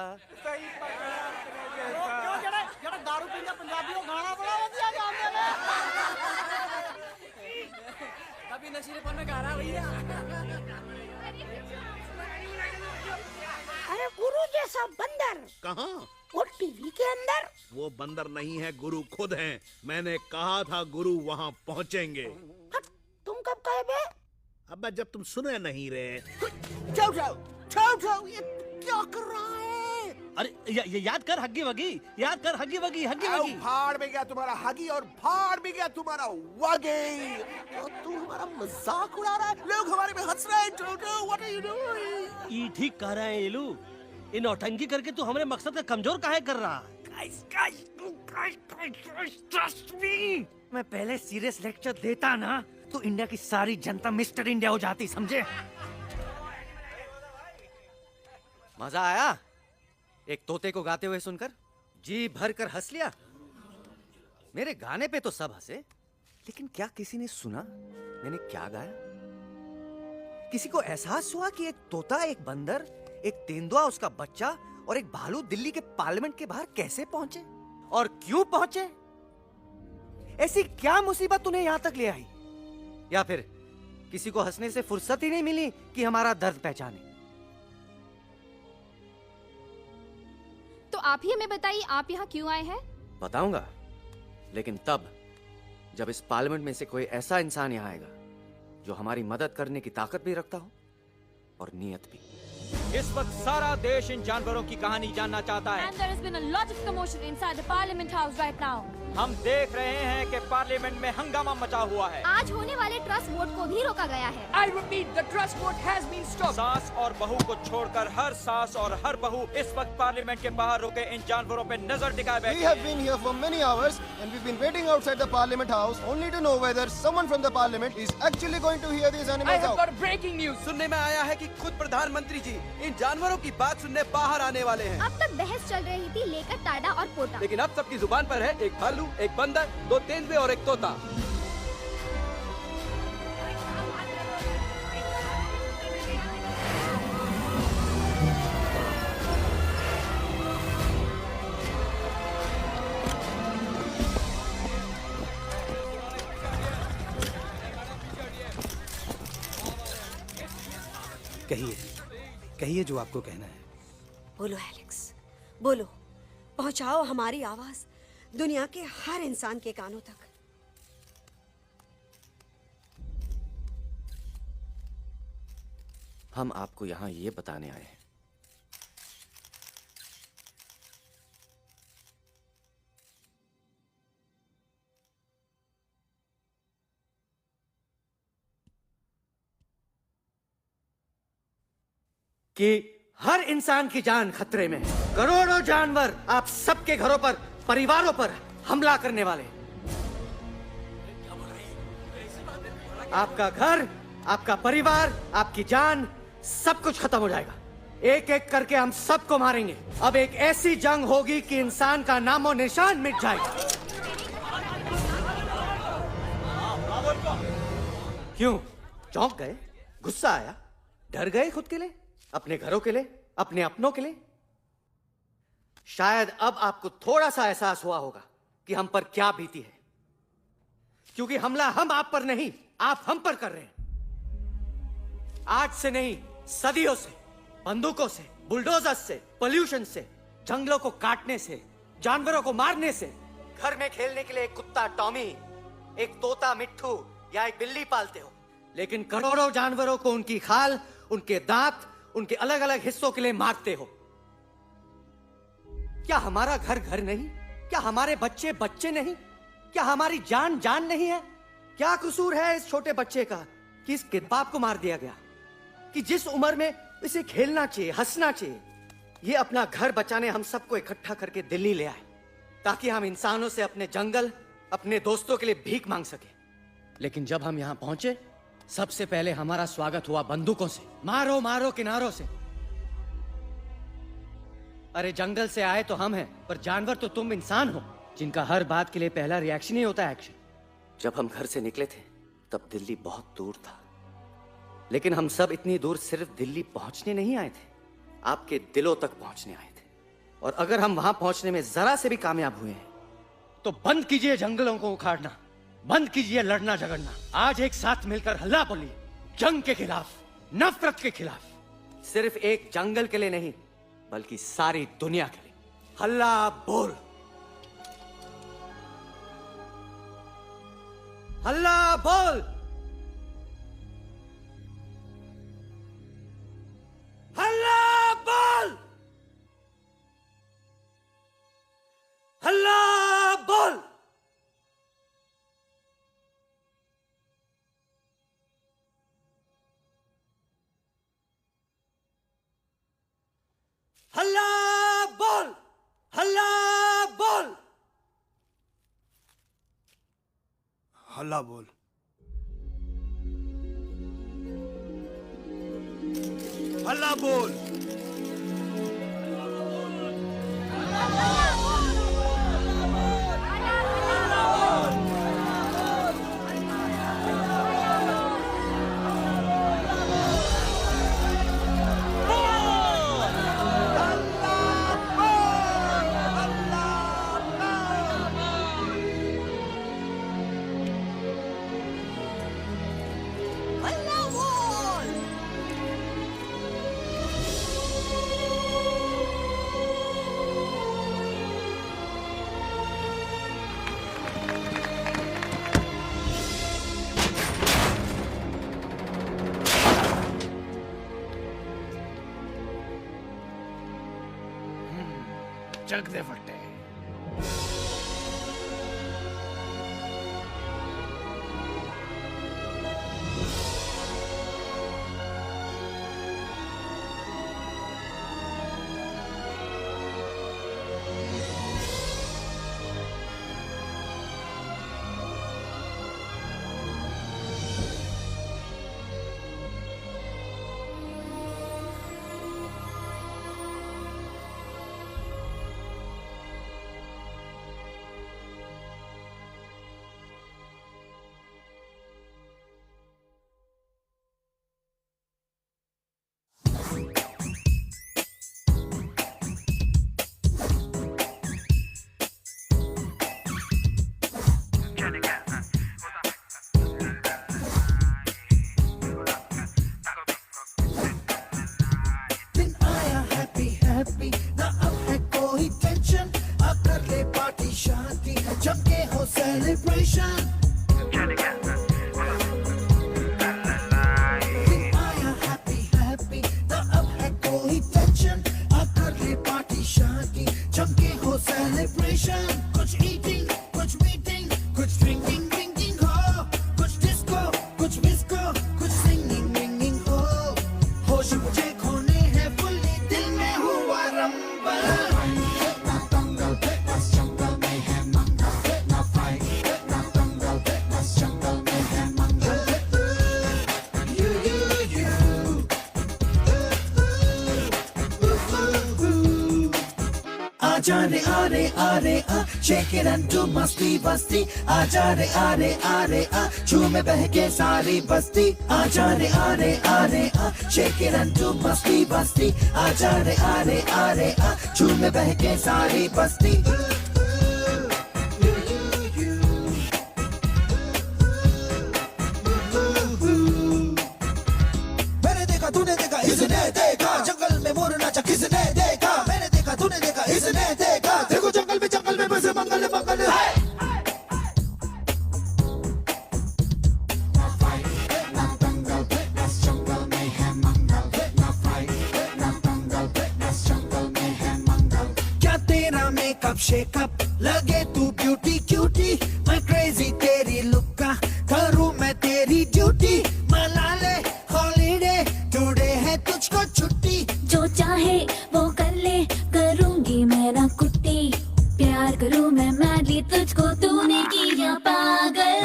जरा दारू पीना पंजाबी को गाना बड़ा दिया गाने में। तभी नशीलेपन में गा रहा भैया। अरे गुरु जैसा बंदर कहाँ? वो टीवी के अंदर। वो बंदर नहीं है, गुरु खुद हैं। मैंने कहा था गुरु वहाँ पहुँचेंगे। तुम कब कहे बे? अब जब तुम सुने नहीं रहे। ये क्या कर रहा है? अरे ये याद कर हग्गी वगी, याद कर हग्गी वगी, हग्गी वगी। भाड़ में गया तुम्हारा हगी और भाड़ में गया तुम्हारा वगी। और तू हमारा मजाक उड़ा रहा है, लोग हमारे में हंस रहे हैं। टोटो, व्हाट आर यू डूइंग? ये ठीक कह रहे हैं ये लोग। इन नौटंकी करके तू हमारे मकसद का कमजोर काहे कर रहा? मैं पहले सीरियस लेक्चर देता ना तो इंडिया की सारी जनता मिस्टर इंडिया हो जाती, समझे? मजा आया एक तोते को गाते हुए सुनकर? जी भर कर हंस लिया? मेरे गाने पे तो सब हंसे, लेकिन क्या किसी ने सुना मैंने क्या गाया? किसी को एहसास हुआ कि एक तोता, एक बंदर, एक तेंदुआ, उसका बच्चा और एक भालू दिल्ली के पार्लियामेंट के बाहर कैसे पहुंचे और क्यों पहुंचे? ऐसी क्या मुसीबत उन्हें यहां तक ले आई? या फिर किसी को हंसने से फुर्सत ही नहीं मिली कि हमारा दर्द पहचाने? तो आप ही हमें बताइए, आप यहाँ क्यों आए हैं? बताऊंगा, लेकिन तब जब इस पार्लियामेंट में से कोई ऐसा इंसान यहां आएगा जो हमारी मदद करने की ताकत भी रखता हो और नीयत भी। इस वक्त सारा देश इन जानवरों की कहानी जानना चाहता है। And there has been a lot of commotion inside the Parliament House right now. हम देख रहे हैं कि पार्लियामेंट में हंगामा मचा हुआ है। आज होने वाले ट्रस्ट वोट को भी रोका गया है। I repeat, the trust vote has been stopped. सास और बहू को छोड़कर हर सास और हर बहू इस वक्त पार्लियामेंट के बाहर रुके इन जानवरों पे नजर टिकाए बैठे हैं। We have been here for many hours and we've been waiting outside the Parliament House only to know whether someone from the Parliament is actually going to hear these animals out. got breaking news. सुनने में आया है कि खुद प्रधानमंत्री जी इन जानवरों की बात सुनने बाहर आने वाले हैं। अब तक बहस चल रही थी लेकर टाडा और पोटा, लेकिन अब सबकी जुबान पर है एक भालू, एक बंदर, 2 तेंदुए और एक तोता। कहिए, कहिए जो आपको कहना है। बोलो एलेक्स, बोलो, पहुंचाओ हमारी आवाज दुनिया के हर इंसान के कानों तक। हम आपको यहां ये बताने आए हैं कि हर इंसान की जान खतरे में है। करोड़ों जानवर आप सबके घरों पर, परिवारों पर हमला करने वाले हैं। आपका घर, आपका परिवार, आपकी जान, सब कुछ खत्म हो जाएगा। एक एक करके हम सबको मारेंगे। अब एक ऐसी जंग होगी कि इंसान का नामो निशान मिट जाएगा। क्यों चौंक गए? गुस्सा आया? डर गए खुद के लिए, अपने घरों के लिए, अपने अपनों के लिए? शायद अब आपको थोड़ा सा एहसास हुआ होगा कि हम पर क्या बीती है, क्योंकि हमला हम आप पर नहीं, आप हम पर कर रहे हैं। आज से नहीं, सदियों से, बंदूकों से, बुलडोजर से, पोल्यूशन से, जंगलों को काटने से, जानवरों को मारने से। घर में खेलने के लिए एक कुत्ता टॉमी, एक तोता मिट्ठू या एक बिल्ली पालते हो, लेकिन करोड़ों जानवरों को उनकी खाल, उनके दांत, उनके अलग अलग हिस्सों के लिए मारते हो। क्या हमारा घर घर नहीं? क्या हमारे बच्चे बच्चे नहीं? क्या हमारी जान जान नहीं है? क्या कसूर है इस छोटे बच्चे का कि इसके बाप को मार दिया गया, कि जिस उम्र में इसे खेलना चाहिए, हंसना चाहिए? ये अपना घर बचाने हम सबको इकट्ठा करके दिल्ली ले आए ताकि हम इंसानों से अपने जंगल, अपने दोस्तों के लिए भीख मांग सके। लेकिन जब हम यहाँ पहुंचे, सबसे पहले हमारा स्वागत हुआ बंदूकों से, मारो मारो किनारों से। अरे जंगल से आए तो हम हैं, पर जानवर तो तुम इंसान हो, जिनका हर बात के लिए पहला रिएक्शन ही होता है एक्शन। जब हम घर से निकले थे तब दिल्ली बहुत दूर था, लेकिन हम सब इतनी दूर सिर्फ दिल्ली पहुंचने नहीं आए थे, आपके दिलों तक पहुंचने आए थे। और अगर हम वहां पहुंचने में जरा से भी कामयाब हुए हैं तो बंद कीजिए जंगलों को उखाड़ना, बंद कीजिए लड़ना झगड़ना। आज एक साथ मिलकर हल्ला बोलिए, जंग के खिलाफ, नफरत के खिलाफ। सिर्फ एक जंगल के लिए नहीं, बल्कि सारी दुनिया के लिए। हल्ला बोल, हल्ला बोल, हल्ला बोल, हल्ला बोल। हल्ला बोल, हल्ला बोल, हल्ला बोल। अल्लाह बोल। चक दे फट्टे। दिन आया हैप्पी हैप्पी ना अब है कोई टेंशन अब कर ले पार्टी शादी जम के हो सेलिब्रेशन दिन आया हैप्पी हैप्पी ना अब है कोई टेंशन अब कर ले पार्टी शादी जम के हो सेलिब्रेशन कुछ ईटिंग कुछ मीटिंग कुछ ड्रिंकिंग ड्रिंकिंग हो कुछ डिस्को कुछ मिस्को कुछ सिंगिंग विंगिंग हो होश मुझे खोने हैं फुल्ली दिल में हुआ रंबल ना दंगल बस जंगल में है मंगल ना फाइट ना दंगल बस जंगल में है मंगल you आजा रे आ रे आ shake it and do मस्ती बस्ती आजा रे आ रे आ झूमे बहके सारी बस्ती आजा रे आ shake it and do मस्ती बस्ती आजा रे आ झूमे बहके सारी बस्ती मैंने देखा तूने देखा इसने देखा जंगल में मोर नाचा किसने देखा मैंने देखा तूने देखा इसने देखा देखो जंगल में बस मंगल मंगल क्या तेरा मेकअप शेकअप लगे तू ब्यूटी क्यूटी मैं क्रेजी तेरी लुक का करूँ मैं तेरी ड्यूटी मना ले हॉलीडे टुडे है तुझको छुट्टी जो चाहे वो कर ले करूंगी मैं ना कुट्टी प्यार करूं मैं मैडली तुझको तूने किया पागल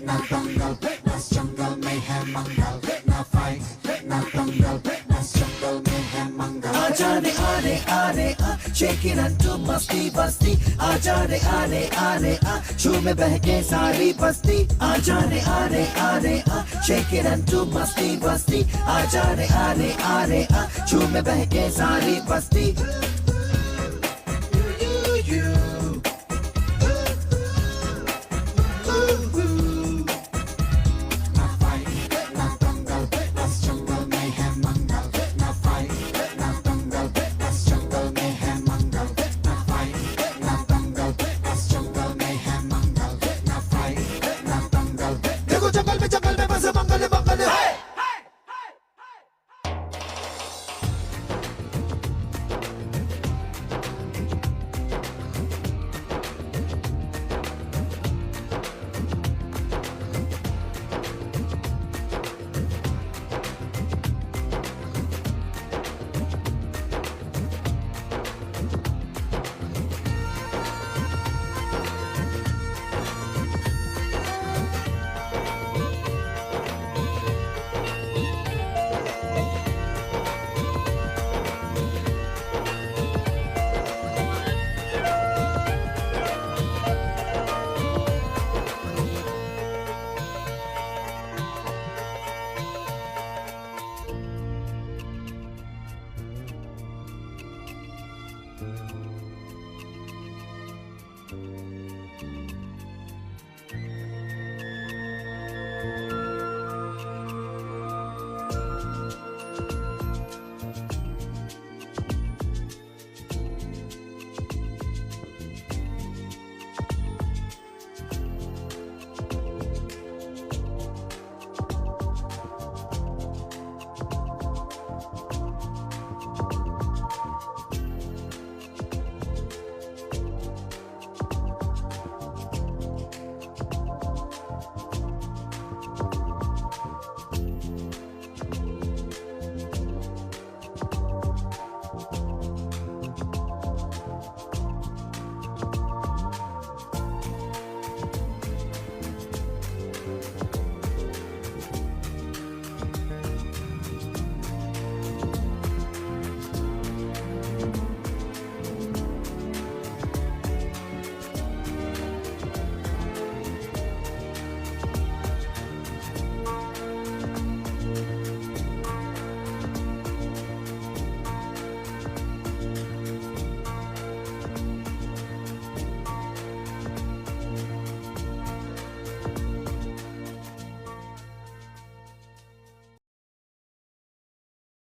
ना दंगल बस जंगल में है मंगल ना फाइट ना दंगल बस जंगल में है मंगल आजा रे आ shake it and do मस्ती बस्ती आजा रे आ झूमे बहके सारी बस्ती आजा रे आ shake it and do मस्ती बस्ती आजा रे आ झूमे बहके सारी बस्ती जंगल में बस मंगल मंगल